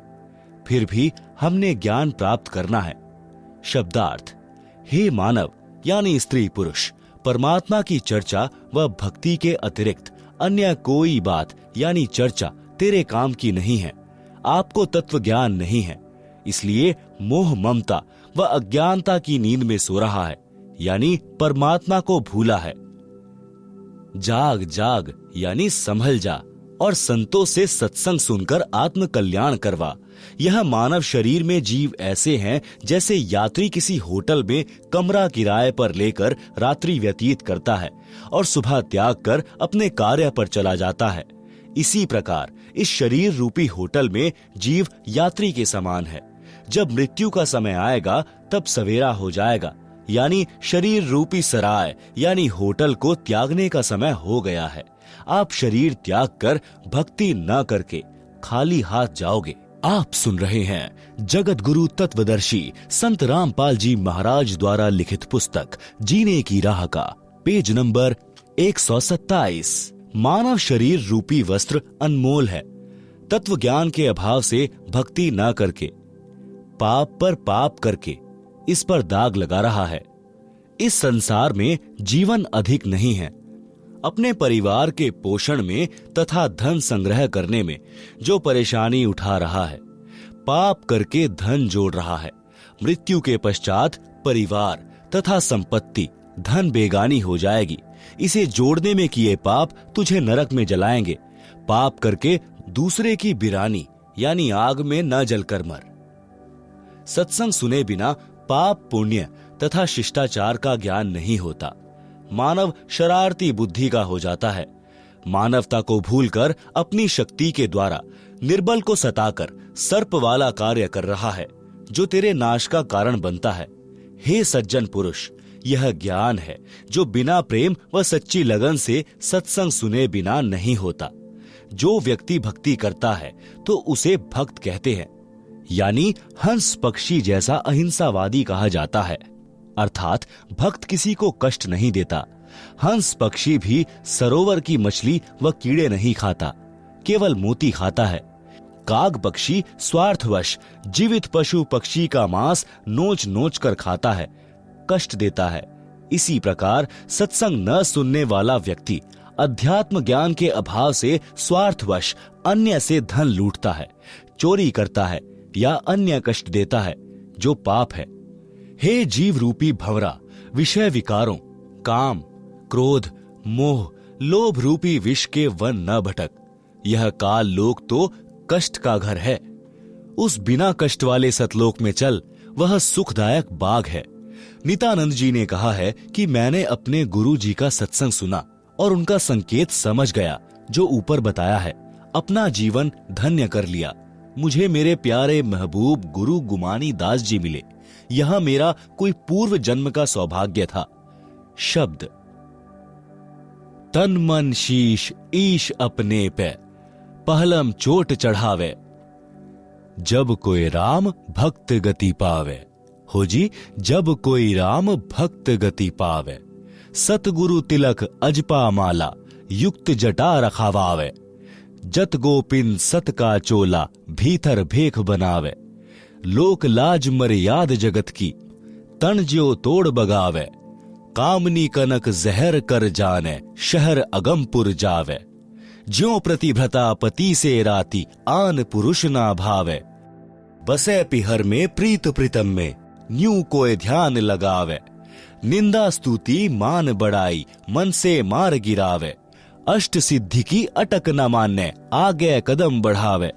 फिर भी हमने ज्ञान प्राप्त करना है। शब्दार्थ। हे मानव यानी स्त्री पुरुष, परमात्मा की चर्चा व भक्ति के अतिरिक्त अन्य कोई बात यानी चर्चा तेरे काम की नहीं है। आपको तत्व ज्ञान नहीं है, इसलिए मोह ममता व अज्ञानता की नींद में सो रहा है, यानी परमात्मा को भूला है। जाग जाग यानी संभल जा और संतों से सत्संग सुनकर आत्म कल्याण करवा। यह मानव शरीर में जीव ऐसे हैं जैसे यात्री किसी होटल में कमरा किराए पर लेकर रात्रि व्यतीत करता है और सुबह त्याग कर अपने कार्य पर चला जाता है। इसी प्रकार इस शरीर रूपी होटल में जीव यात्री के समान है। जब मृत्यु का समय आएगा तब सवेरा हो जाएगा, यानी शरीर रूपी सराय यानी होटल को त्यागने का समय हो गया है। आप शरीर त्याग कर भक्ति न करके खाली हाथ जाओगे। आप सुन रहे हैं जगत गुरु तत्वदर्शी संत रामपाल जी महाराज द्वारा लिखित पुस्तक जीने की राह का पेज नंबर 127। मानव शरीर रूपी वस्त्र अनमोल है। तत्व ज्ञान के अभाव से भक्ति न करके, पाप पर पाप करके इस पर दाग लगा रहा है। इस संसार में जीवन अधिक नहीं है। अपने परिवार के पोषण में तथा धन संग्रह करने में जो परेशानी उठा रहा है, पाप करके धन जोड़ रहा है, मृत्यु के पश्चात परिवार तथा संपत्ति धन बेगानी हो जाएगी। इसे जोड़ने में किए पाप तुझे नरक में जलाएंगे। पाप करके दूसरे की बिरानी यानी आग में न जलकर मर। सत्संग सुने बिना पाप पुण्य तथा शिष्टाचार का ज्ञान नहीं होता। मानव शरारती बुद्धि का हो जाता है। मानवता को भूलकर अपनी शक्ति के द्वारा निर्बल को सताकर सर्प वाला कार्य कर रहा है, जो तेरे नाश का कारण बनता है। हे सज्जन पुरुष, यह ज्ञान है जो बिना प्रेम व सच्ची लगन से सत्संग सुने बिना नहीं होता। जो व्यक्ति भक्ति करता है तो उसे भक्त कहते हैं, यानी हंस पक्षी जैसा अहिंसावादी कहा जाता है। अर्थात भक्त किसी को कष्ट नहीं देता। हंस पक्षी भी सरोवर की मछली व कीड़े नहीं खाता, केवल मोती खाता है। काग पक्षी स्वार्थवश जीवित पशु पक्षी का मांस नोच नोच कर खाता है, कष्ट देता है। इसी प्रकार सत्संग न सुनने वाला व्यक्ति अध्यात्म ज्ञान के अभाव से स्वार्थवश अन्य से धन लूटता है, चोरी करता है या अन्य कष्ट देता है, जो पाप है। हे जीव रूपी भंवरा, विषय विकारों, काम, क्रोध, मोह, लोभ रूपी विष के वन न भटक। यह काल लोक तो कष्ट का घर है। उस बिना कष्ट वाले सतलोक में चल, वह सुखदायक बाग है। नित्यानंद जी ने कहा है कि मैंने अपने गुरु जी का सत्संग सुना और उनका संकेत समझ गया जो ऊपर बताया है। अपना जीवन धन्य कर लिया। मुझे मेरे प्यारे महबूब गुरु गुमानी दास जी मिले। यह मेरा कोई पूर्व जन्म का सौभाग्य था। शब्द तन मन शीश ईश अपने पे, पहलम चोट चढ़ावे। जब कोई राम भक्त गति पावे। हो जी, जब कोई राम भक्त गति पावे। सतगुरु तिलक अजपा माला, युक्त जटा रखावावे। जत गोपिन सत का चोला, भीतर भेख बनावे। लोक लाज मर्याद जगत की, तन ज्यो तोड़ बगावे। कामनी कनक जहर कर जाने, शहर अगमपुर जावे। ज्यों प्रतिभ्रता पति से राती, आन पुरुष ना भावे। बसे पिहर में प्रीत प्रीतम में, न्यू कोई ध्यान लगावे। निंदा स्तुति मान बढ़ाई, मन से मार गिरावे। अष्ट सिद्धि की अटक न माने, आगे कदम बढ़ावे।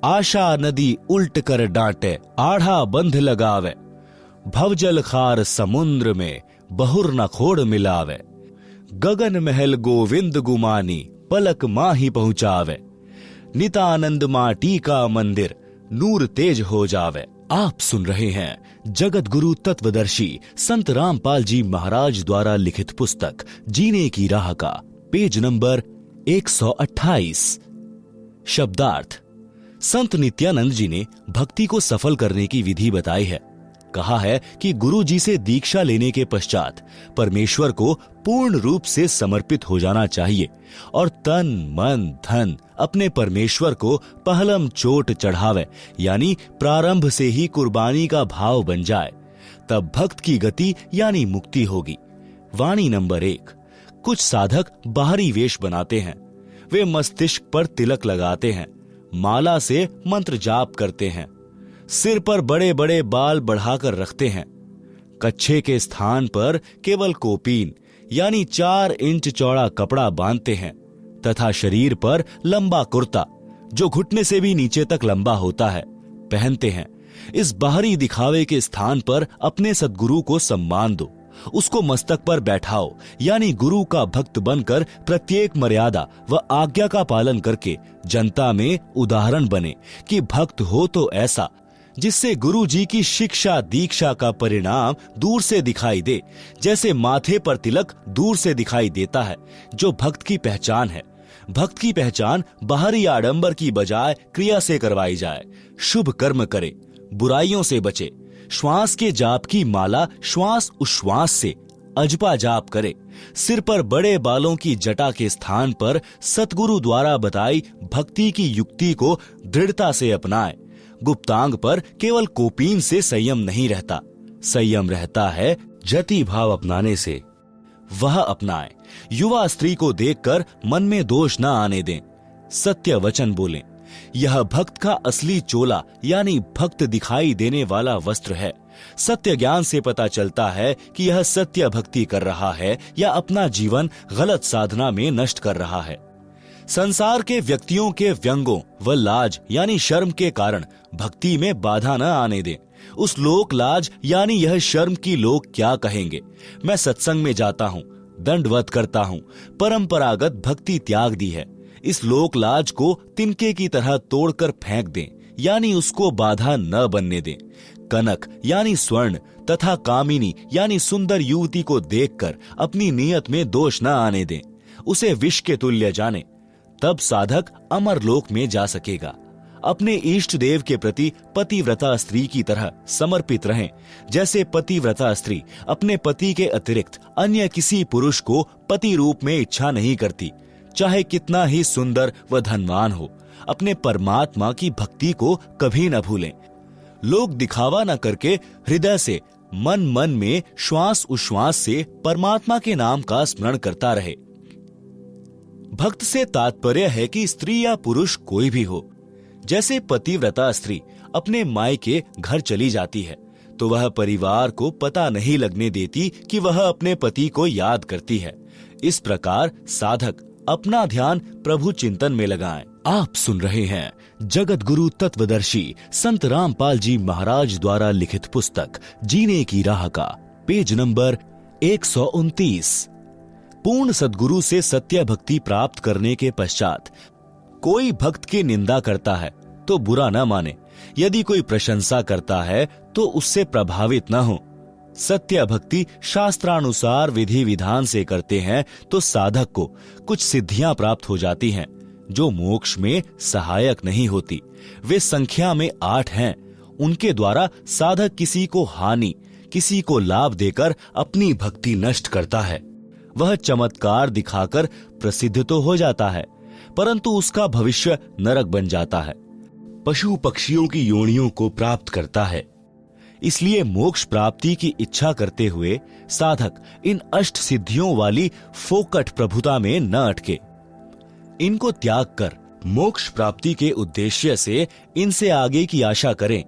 आशा नदी उल्ट कर डांटे, आढ़ा बंध लगावे। भवजल खार समुद्र में, बहुर न खोड़ मिलावे। गगन महल गोविंद गुमानी, पलक माही पहुंचावे। नित्यानंद माटी का मंदिर, नूर तेज हो जावे। आप सुन रहे हैं जगत गुरु तत्वदर्शी संत रामपाल जी महाराज द्वारा लिखित पुस्तक जीने की राह का पेज नंबर 128। शब्दार्थ। संत नित्यानंद जी ने भक्ति को सफल करने की विधि बताई है। कहा है कि गुरु जी से दीक्षा लेने के पश्चात परमेश्वर को पूर्ण रूप से समर्पित हो जाना चाहिए और तन मन धन अपने परमेश्वर को पहलम चोट चढ़ावे, यानी प्रारंभ से ही कुर्बानी का भाव बन जाए। तब भक्त की गति यानी मुक्ति होगी। वाणी नंबर 1। कुछ साधक बाहरी वेश बनाते हैं। वे मस्तिष्क पर तिलक लगाते हैं, माला से मंत्र जाप करते हैं, सिर पर बड़े बड़े बाल बढ़ाकर रखते हैं। कच्छे के स्थान पर केवल कोपीन यानी 4 इंच चौड़ा कपड़ा बांधते हैं तथा शरीर पर लंबा कुर्ता, जो घुटने से भी नीचे तक लंबा होता है, पहनते हैं। इस बाहरी दिखावे के स्थान पर अपने सद्गुरु को सम्मान दो, उसको मस्तक पर बैठाओ, यानी गुरु का भक्त बनकर प्रत्येक मर्यादा व आज्ञा का पालन करके जनता में उदाहरण बने कि भक्त हो तो ऐसा, जिससे गुरु जी की शिक्षा दीक्षा का परिणाम दूर से दिखाई दे। जैसे माथे पर तिलक दूर से दिखाई देता है, जो भक्त की पहचान है, भक्त की पहचान बाहरी आडंबर की बजाय क्रिया से करवाई जाए। शुभ कर्म करे, बुराइयों से बचे, श्वास के जाप की माला श्वास उश्वास से अजपा जाप करे, सिर पर बड़े बालों की जटा के स्थान पर सतगुरु द्वारा बताई भक्ति की युक्ति को दृढ़ता से अपनाए। गुप्तांग पर केवल कोपीन से संयम नहीं रहता, संयम रहता है जति भाव अपनाने से। वह अपनाए। युवा स्त्री को देखकर मन में दोष न आने दें, सत्य वचन बोलें। यह भक्त का असली चोला यानी भक्त दिखाई देने वाला वस्त्र है। सत्य ज्ञान से पता चलता है कि यह सत्य भक्ति कर रहा है या अपना जीवन गलत साधना में नष्ट कर रहा है। संसार के व्यक्तियों के व्यंगों व लाज यानी शर्म के कारण भक्ति में बाधा न आने दें। उस लोक लाज यानी यह शर्म की लोग क्या कहेंगे। मैं सत्संग में जाता हूँ, दंडवत करता हूँ, परंपरागत भक्ति त्याग दी है। इस लोक लाज को तिनके की तरह तोड़कर फेंक दें, यानी उसको बाधा न बनने दें। कनक यानी स्वर्ण तथा कामिनी यानी सुंदर युवती को देखकर अपनी नियत में दोष न आने दें, उसे विष के तुल्य जाने, तब साधक अमर लोक में जा सकेगा। अपने इष्ट देव के प्रति पतिव्रता स्त्री की तरह समर्पित रहें, जैसे पतिव्रता स्त्री अपने पति के अतिरिक्त अन्य किसी पुरुष को पति रूप में इच्छा नहीं करती, चाहे कितना ही सुंदर व धनवान हो। अपने परमात्मा की भक्ति को कभी न भूलें। लोग दिखावा न करके हृदय से मन मन में श्वास उश्वास से परमात्मा के नाम का स्मरण करता रहे। भक्त से तात्पर्य है कि स्त्री या पुरुष कोई भी हो। जैसे पतिव्रता स्त्री अपने मायके घर चली जाती है तो वह परिवार को पता नहीं लगने देती कि वह अपने पति को याद करती है। इस प्रकार साधक अपना ध्यान प्रभु चिंतन में लगाएं। आप सुन रहे हैं जगत गुरु तत्वदर्शी संत रामपाल जी महाराज द्वारा लिखित पुस्तक जीने की राह का पेज नंबर 129। पूर्ण सद्गुरु से सत्य भक्ति प्राप्त करने के पश्चात कोई भक्त की निंदा करता है तो बुरा न माने, यदि कोई प्रशंसा करता है तो उससे प्रभावित न हो। सत्य भक्ति शास्त्रानुसार विधि विधान से करते हैं तो साधक को कुछ सिद्धियां प्राप्त हो जाती हैं जो मोक्ष में सहायक नहीं होती। वे संख्या में 8 हैं। उनके द्वारा साधक किसी को हानि किसी को लाभ देकर अपनी भक्ति नष्ट करता है। वह चमत्कार दिखाकर प्रसिद्ध तो हो जाता है परंतु उसका भविष्य नरक बन जाता है, पशु पक्षियों की योनियों को प्राप्त करता है। इसलिए मोक्ष प्राप्ति की इच्छा करते हुए साधक इन अष्ट सिद्धियों वाली फोकट प्रभुता में न अटके। इनको त्याग कर मोक्ष प्राप्ति के उद्देश्य से इनसे आगे की आशा करें,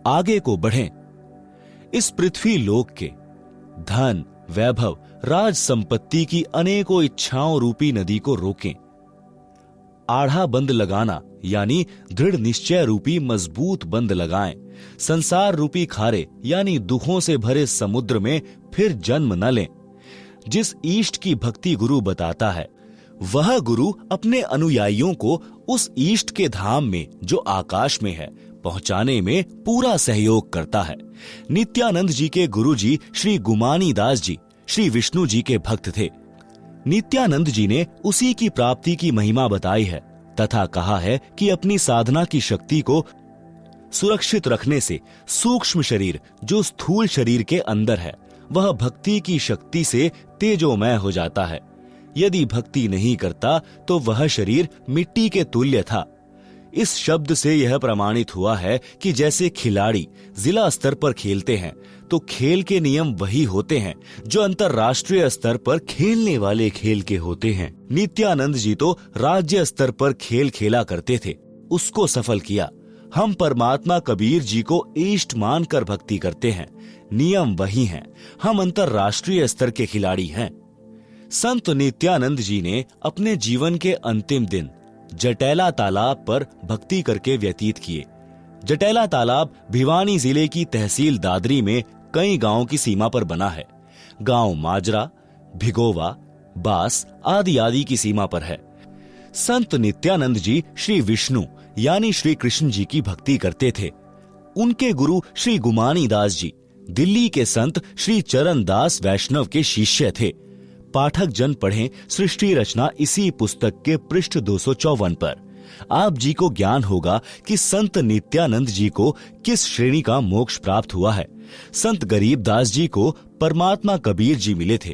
आगे को बढ़ें। इस पृथ्वी लोक के धन वैभव राज संपत्ति की अनेकों इच्छाओं रूपी नदी को रोकें। आढ़ा बंद लगाना यानी दृढ़ निश्चय रूपी मजबूत बंद लगाएं। संसार रूपी खारे यानी दुखों से भरे समुद्र में फिर जन्म न लें। जिस ईष्ट की भक्ति गुरु बताता है वह गुरु अपने अनुयायियों को उस ईष्ट के धाम में जो आकाश में है पहुंचाने में पूरा सहयोग करता है। नित्यानंद जी के गुरु जी श्री गुमानी दास जी श्री विष्णु जी के भक्त थे। नित्यानंद जी ने उसी की प्राप्ति की महिमा बताई है तथा कहा है कि अपनी साधना की शक्ति को सुरक्षित रखने से सूक्ष्म शरीर जो स्थूल शरीर के अंदर है वह भक्ति की शक्ति से तेजोमय हो जाता है। यदि भक्ति नहीं करता तो वह शरीर मिट्टी के तुल्य था। इस शब्द से यह प्रमाणित हुआ है कि जैसे खिलाड़ी जिला स्तर पर खेलते हैं तो खेल के नियम वही होते हैं जो अंतर्राष्ट्रीय स्तर पर खेलने वाले खेल के होते हैं। नित्यानंद जी तो राज्य स्तर पर खेल खेला करते थे, उसको सफल किया। हम परमात्मा कबीर जी को इष्ट मानकर भक्ति करते हैं, नियम वही हैं। हम अंतर्राष्ट्रीय स्तर के खिलाड़ी हैं। संत नित्यानंद जी ने अपने जीवन के अंतिम दिन जटैला तालाब पर भक्ति करके व्यतीत किए। जटैला तालाब भिवानी जिले की तहसील दादरी में कई गांवों की सीमा पर बना है। गांव माजरा, भिगोवा, बास आदि आदि की सीमा पर है। संत नित्यानंद जी श्री विष्णु यानी श्री कृष्ण जी की भक्ति करते थे। उनके गुरु श्री गुमानी दास जी दिल्ली के संत श्री चरण दास वैष्णव के शिष्य थे। पाठक जन पढ़ें सृष्टि रचना इसी पुस्तक के पृष्ठ 254 पर। आप जी को ज्ञान होगा कि संत नित्यानंद जी को किस श्रेणी का मोक्ष प्राप्त हुआ है। संत गरीबदास जी को परमात्मा कबीर जी मिले थे।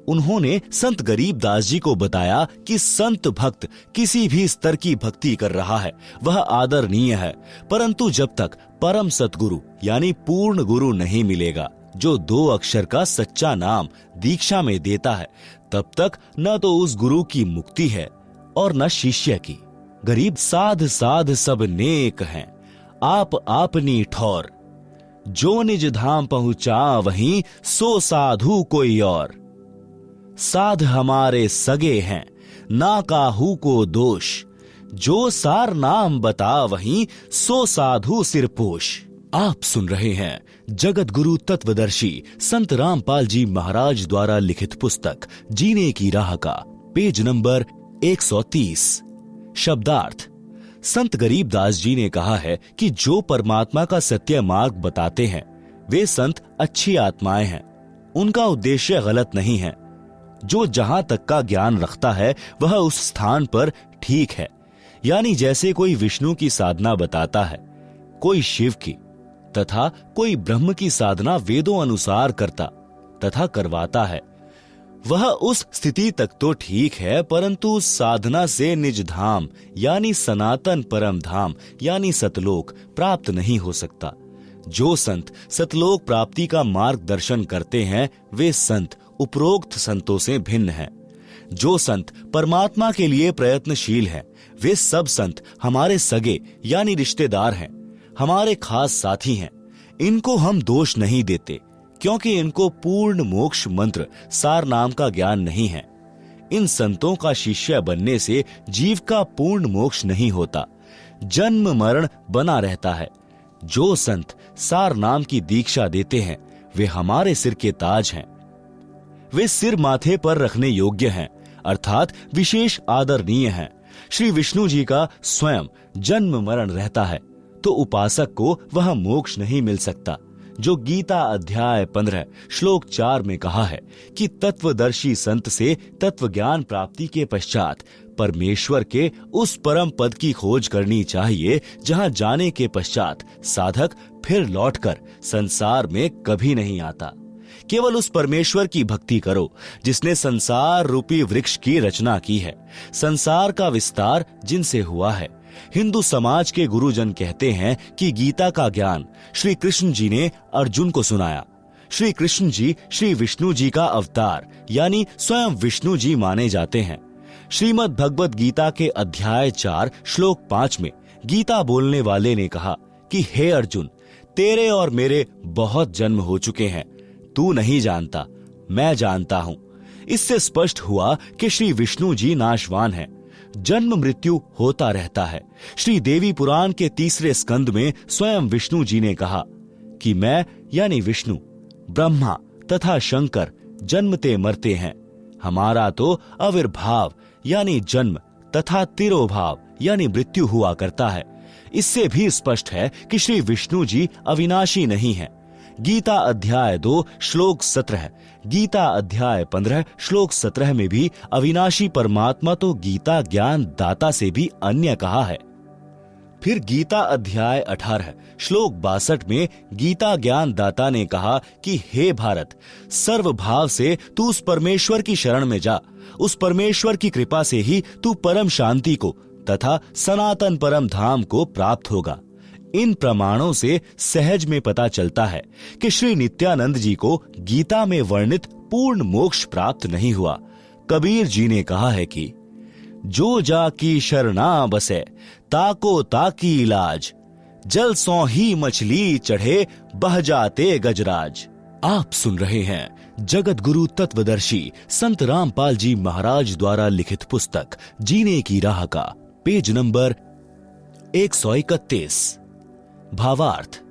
उन्होंने संत गरीबदास जी को बताया कि संत भक्त किसी भी स्तर की भक्ति कर रहा है वह आदरणीय है, परंतु जब तक परम सतगुरु यानी पूर्ण गुरु नहीं मिलेगा जो 2 अक्षर का सच्चा नाम दीक्षा में देता है, तब तक न तो उस गुरु की मुक्ति है और न शिष्य की। गरीब साध साध सब नेक हैं, आप आपनी ठौर, जो निज धाम पहुंचा वहीं सो साधु कोई और। साध हमारे सगे हैं ना काहू को दोष, जो सार नाम बता वहीं सो साधु सिरपोश। आप सुन रहे हैं जगत गुरु तत्वदर्शी संत रामपाल जी महाराज द्वारा लिखित पुस्तक जीने की राह का पेज नंबर 130। शब्दार्थ। संत गरीबदास जी ने कहा है कि जो परमात्मा का सत्य मार्ग बताते हैं वे संत अच्छी आत्माएं हैं, उनका उद्देश्य गलत नहीं है। जो जहां तक का ज्ञान रखता है वह उस स्थान पर ठीक है। यानी जैसे कोई विष्णु की साधना बताता है, कोई शिव की तथा कोई ब्रह्म की साधना वेदों अनुसार करता तथा करवाता है, वह उस स्थिति तक तो ठीक है, परंतु उस साधना से निज धाम यानी सनातन परम धाम यानी सतलोक प्राप्त नहीं हो सकता। जो संत सतलोक प्राप्ति का मार्गदर्शन करते हैं वे संत उपरोक्त संतों से भिन्न हैं। जो संत परमात्मा के लिए प्रयत्नशील हैं वे सब संत हमारे सगे यानी रिश्तेदार हैं, हमारे खास साथी हैं। इनको हम दोष नहीं देते क्योंकि इनको पूर्ण मोक्ष मंत्र सार नाम का ज्ञान नहीं है। इन संतों का शिष्य बनने से जीव का पूर्ण मोक्ष नहीं होता, जन्म मरण बना रहता है। जो संत सार नाम की दीक्षा देते हैं वे हमारे सिर के ताज हैं। वे सिर माथे पर रखने योग्य हैं, अर्थात विशेष आदरणीय हैं। श्री विष्णु जी का स्वयं जन्म मरण रहता है तो उपासक को वह मोक्ष नहीं मिल सकता, जो गीता अध्याय 15 श्लोक 4 में कहा है कि तत्वदर्शी संत से तत्व ज्ञान प्राप्ति के पश्चात परमेश्वर के उस परम पद की खोज करनी चाहिए जहां जाने के पश्चात साधक फिर लौटकर संसार में कभी नहीं आता। केवल उस परमेश्वर की भक्ति करो जिसने संसार रूपी वृक्ष की रचना की है, संसार का विस्तार जिनसे हुआ है। हिंदू समाज के गुरुजन कहते हैं कि गीता का ज्ञान श्री कृष्ण जी ने अर्जुन को सुनाया। श्री कृष्ण जी श्री विष्णु जी का अवतार यानी स्वयं विष्णु जी माने जाते हैं। श्रीमद् भगवत गीता के अध्याय 4 श्लोक 5 में गीता बोलने वाले ने कहा कि हे अर्जुन, तेरे और मेरे बहुत जन्म हो चुके हैं, तू नहीं जानता, मैं जानता हूं। इससे स्पष्ट हुआ कि श्री विष्णु जी नाशवान हैं, जन्म मृत्यु होता रहता है। श्री देवी पुराण के 3 स्कंद में स्वयं विष्णु जी ने कहा कि मैं यानी विष्णु, ब्रह्मा तथा शंकर जन्मते मरते हैं, हमारा तो आविर्भाव यानी जन्म तथा तिरोभाव यानी मृत्यु हुआ करता है। इससे भी स्पष्ट है कि श्री विष्णु जी अविनाशी नहीं है। गीता अध्याय 2 श्लोक 17, गीता अध्याय 15 श्लोक 17 में भी अविनाशी परमात्मा तो गीता ज्ञान दाता से भी अन्य कहा है। फिर गीता अध्याय 18 श्लोक 62 में गीता ज्ञान दाता ने कहा कि हे भारत, सर्वभाव से तू उस परमेश्वर की शरण में जा, उस परमेश्वर की कृपा से ही तू परम शांति को तथा सनातन परम धाम को प्राप्त होगा। इन प्रमाणों से सहज में पता चलता है कि श्री नित्यानंद जी को गीता में वर्णित पूर्ण मोक्ष प्राप्त नहीं हुआ। कबीर जी ने कहा है कि जो जाकी शरणा बसे ताको ताकी इलाज, जल सौ ही मछली चढ़े बह जाते गजराज। आप सुन रहे हैं जगत गुरु तत्वदर्शी संत रामपाल जी महाराज द्वारा लिखित पुस्तक जीने की राह का पेज नंबर 131। भावार्थ।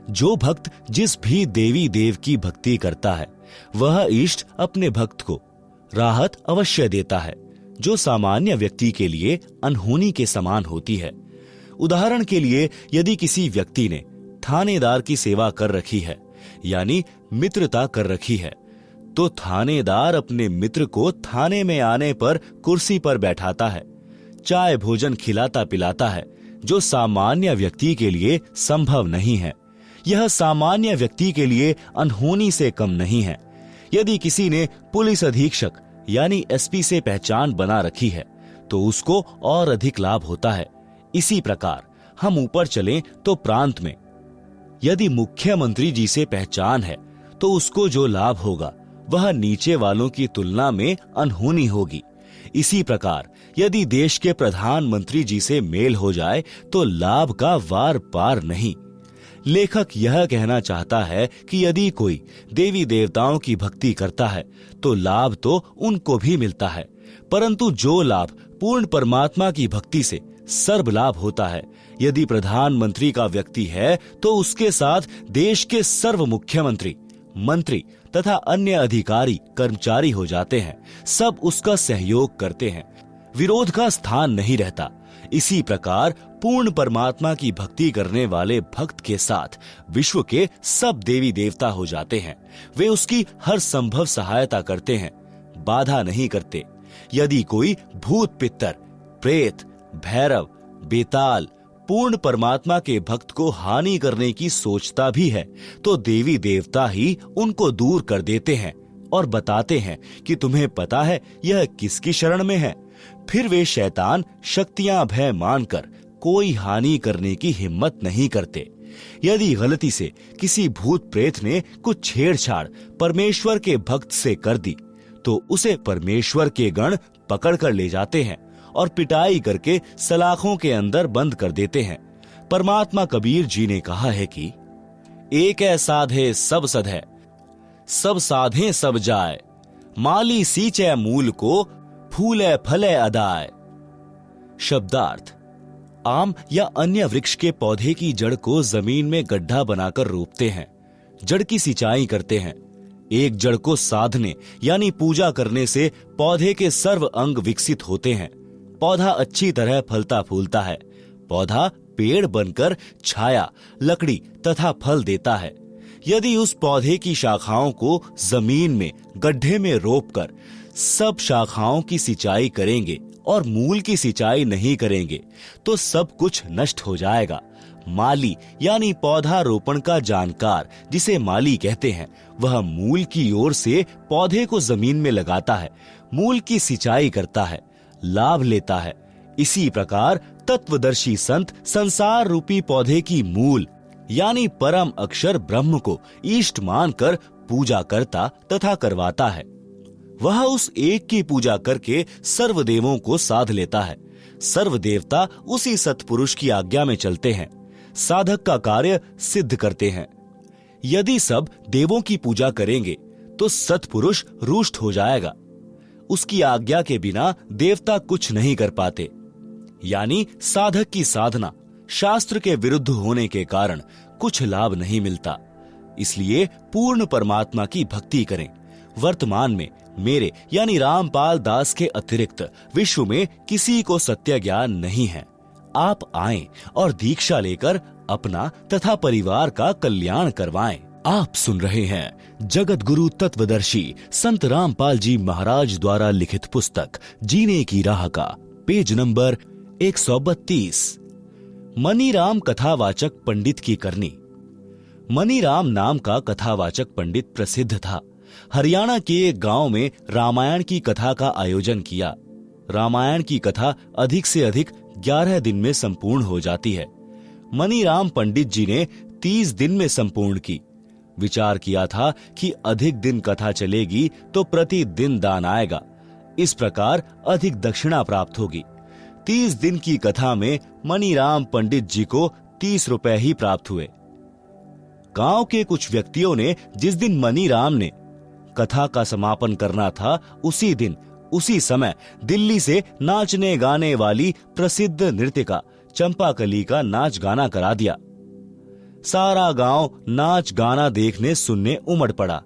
जो भक्त जिस भी देवी देव की भक्ति करता है वह इष्ट अपने भक्त को राहत अवश्य देता है, जो सामान्य व्यक्ति के लिए अनहोनी के समान होती है। उदाहरण के लिए यदि किसी व्यक्ति ने थानेदार की सेवा कर रखी है यानी मित्रता कर रखी है, तो थानेदार अपने मित्र को थाने में आने पर कुर्सी पर बैठाता है, चाय भोजन खिलाता पिलाता है, जो सामान्य व्यक्ति के लिए संभव नहीं है। यह सामान्य व्यक्ति के लिए अनहोनी से कम नहीं है। यदि किसी ने पुलिस अधीक्षक यानी एसपी से पहचान बना रखी है तो उसको और अधिक लाभ होता है। इसी प्रकार हम ऊपर चलें तो प्रांत में यदि मुख्यमंत्री जी से पहचान है तो उसको जो लाभ होगा वह नीचे वालों की तुलना में अनहोनी होगी। इसी प्रकार यदि देश के प्रधानमंत्री जी से मेल हो जाए तो लाभ का वार पार नहीं। लेखक यह कहना चाहता है कि यदि कोई देवी देवताओं की भक्ति करता है तो लाभ तो उनको भी मिलता है, परंतु जो लाभ पूर्ण परमात्मा की भक्ति से सर्व लाभ होता है, यदि प्रधानमंत्री का व्यक्ति है तो उसके साथ देश के सर्व मुख्यमंत्री, मंत्री तथा अन्य अधिकारी कर्मचारी हो जाते हैं। सब उसका सहयोग करते हैं, विरोध का स्थान नहीं रहता। इसी प्रकार पूर्ण परमात्मा की भक्ति करने वाले भक्त के साथ विश्व के सब देवी देवता हो जाते हैं। वे उसकी हर संभव सहायता करते हैं, बाधा नहीं करते। यदि कोई भूत पित्तर, प्रेत, भैरव, बेताल पूर्ण परमात्मा के भक्त को हानि करने की सोचता भी है तो देवी देवता ही उनको दूर कर देते हैं और बताते हैं कि तुम्हें पता है यह किसकी शरण में है। फिर वे शैतान शक्तियां भय मानकर कोई हानि करने की हिम्मत नहीं करते। यदि गलती से किसी भूत प्रेत ने कुछ छेड़छाड़ परमेश्वर के भक्त से कर दी तो उसे परमेश्वर के गण पकड़ कर ले जाते हैं और पिटाई करके सलाखों के अंदर बंद कर देते हैं। परमात्मा कबीर जी ने कहा है कि एक है साधे सब सधे, सब साधे सब जाए, माली सींचे मूल को, फूले फले अदाए। शब्दार्थ, आम या अन्य वृक्ष के पौधे की जड़ को जमीन में गड्ढा बनाकर रोपते हैं, जड़ की सिंचाई करते हैं। एक जड़ को साधने यानी पूजा करने से पौधे के सर्व अंग विकसित होते हैं। पौधा अच्छी तरह फलता फूलता है। पौधा पेड़ बनकर छाया, लकड़ी तथा फल देता है। यदि उस पौधे की शाखाओं को जमीन में गड्ढे में रोपकर सब शाखाओं की सिंचाई करेंगे और मूल की सिंचाई नहीं करेंगे तो सब कुछ नष्ट हो जाएगा। माली यानी पौधा रोपण का जानकार, जिसे माली कहते हैं, वह मूल की ओर से पौधे को जमीन में लगाता है, मूल की सिंचाई करता है, लाभ लेता है। इसी प्रकार तत्वदर्शी संत संसार रूपी पौधे की मूल यानी परम अक्षर ब्रह्म को इष्ट मानकर पूजा करता तथा करवाता है। वह उस एक की पूजा करके सर्व देवों को साध लेता है। सर्व देवता उसी सत्पुरुष की आज्ञा में चलते हैं, साधक का कार्य सिद्ध करते हैं। यदि सब देवों की पूजा करेंगे तो सत्पुरुष रुष्ट हो जाएगा। उसकी आज्ञा के बिना देवता कुछ नहीं कर पाते। यानी साधक की साधना शास्त्र के विरुद्ध होने के कारण कुछ लाभ नहीं मिलता। इसलिए पूर्ण परमात्मा की भक्ति करें। वर्तमान में मेरे यानी रामपाल दास के अतिरिक्त विश्व में किसी को सत्य ज्ञान नहीं है। आप आएं और दीक्षा लेकर अपना तथा परिवार का कल्याण करवाएं। आप सुन रहे हैं जगत गुरु तत्वदर्शी संत रामपाल जी महाराज द्वारा लिखित पुस्तक जीने की राह का पेज नंबर 132। मनीराम कथावाचक पंडित की करनी। मनीराम नाम का कथावाचक पंडित प्रसिद्ध था। हरियाणा के एक गांव में रामायण की कथा का आयोजन किया। रामायण की कथा अधिक से अधिक 11 दिन में संपूर्ण हो जाती है। मनीराम पंडित जी ने 30 दिन में संपूर्ण की। विचार किया था कि अधिक दिन कथा चलेगी तो प्रतिदिन दान आएगा, इस प्रकार अधिक दक्षिणा प्राप्त होगी। 30 दिन की कथा में मनीराम पंडित जी को 30 रुपए ही प्राप्त हुए। गांव के कुछ व्यक्तियों ने जिस दिन मनीराम ने कथा का समापन करना था, उसी दिन उसी समय दिल्ली से नाचने गाने वाली प्रसिद्ध नृत्यिका चंपाकली का नाच गाना करा दिया। सारा गांव नाच गाना देखने सुनने उमड़ पड़ा।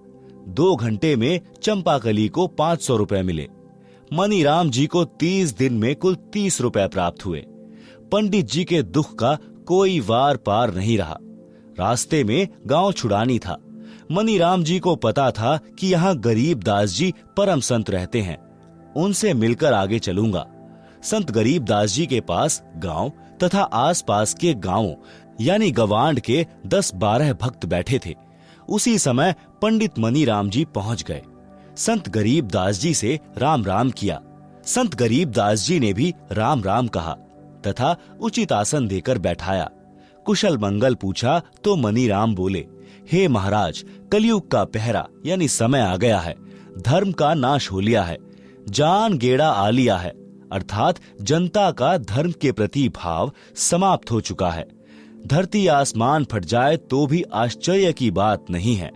2 घंटे में चंपाकली को 500 रुपए मिले। मनीराम जी को 30 दिन में कुल 30 रुपए प्राप्त हुए। पंडित जी के दुख का कोई वार पार नहीं रहा। रास्ते में गांव छुड़ानी था। मनीराम जी को पता था कि यहाँ गरीब दास जी परम संत रहते हैं, उनसे मिलकर आगे चलूंगा। संत गरीब दास जी के पास गांव तथा आसपास के गांवों यानी गवांड के 10-12 भक्त बैठे थे। उसी समय पंडित मनीराम जी पहुंच गए। संत गरीब दास जी से राम राम किया। संत गरीब दास जी ने भी राम राम कहा तथा उचित आसन देकर बैठाया। कुशल मंगल पूछा तो मनीराम बोले, हे महाराज, कलयुग का पहरा यानी समय आ गया है। धर्म का नाश हो लिया है, जान गेड़ा आ लिया है, अर्थात जनता का धर्म के प्रति भाव समाप्त हो चुका है। धरती आसमान फट जाए तो भी आश्चर्य की बात नहीं है।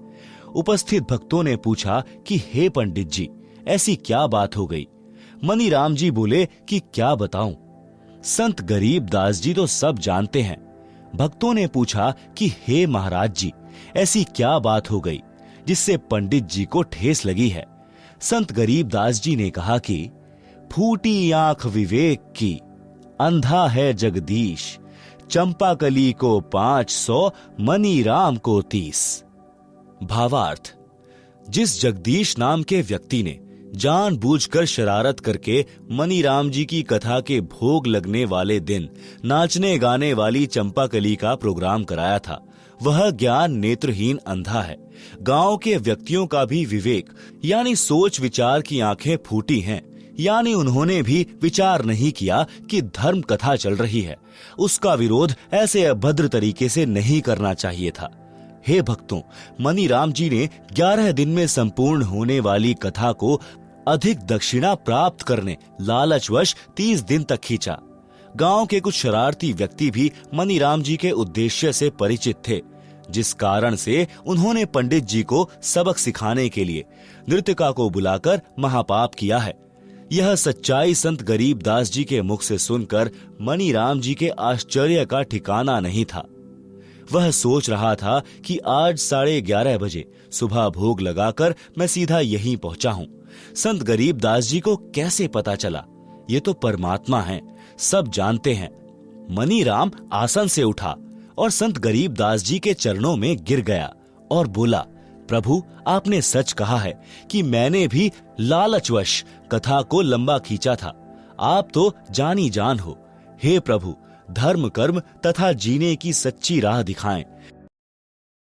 उपस्थित भक्तों ने पूछा कि हे पंडित जी, ऐसी क्या बात हो गई? मनीराम जी बोले कि क्या बताऊं, संत गरीब दास जी तो सब जानते हैं। भक्तों ने पूछा कि हे महाराज जी, ऐसी क्या बात हो गई जिससे पंडित जी को ठेस लगी है? संत गरीब दास जी ने कहा कि फूटी आंख विवेक की, अंधा है जगदीश, चंपाकली को 500, मनीराम को 30। भावार्थ, जिस जगदीश नाम के व्यक्ति ने जानबूझकर शरारत करके मनीराम जी की कथा के भोग लगने वाले दिन नाचने गाने वाली चंपाकली का प्रोग्राम कराया था, वह ज्ञान नेत्रहीन अंधा है। गांव के व्यक्तियों का भी विवेक यानी सोच विचार की आंखें फूटी हैं, यानी उन्होंने भी विचार नहीं किया कि धर्म कथा चल रही है, उसका विरोध ऐसे अभद्र तरीके से नहीं करना चाहिए था। हे भक्तों, मनीराम जी ने 11 दिन में संपूर्ण होने वाली कथा को अधिक दक्षिणा प्राप्त करने लालचवश 30 दिन तक खींचा। गांव के कुछ शरारती व्यक्ति भी मनीराम जी के उद्देश्य से परिचित थे, जिस कारण से उन्होंने पंडित जी को सबक सिखाने के लिए नृत्यका को बुलाकर महापाप किया है। यह सच्चाई संत गरीब दास जी के मुख से सुनकर मनीराम जी के आश्चर्य का ठिकाना नहीं था। वह सोच रहा था कि आज 11:30 बजे सुबह भोग लगाकर मैं सीधा यहीं पहुंचा हूं। संत गरीब दास जी को कैसे पता चला? ये तो परमात्मा है, सब जानते हैं। मनीराम आसन से उठा और संत गरीब दास जी के चरणों में गिर गया और बोला, प्रभु, आपने सच कहा है कि मैंने भी लालचवश कथा को लंबा खींचा था। आप तो जानी जान हो। हे प्रभु, धर्म कर्म तथा जीने की सच्ची राह दिखाएं।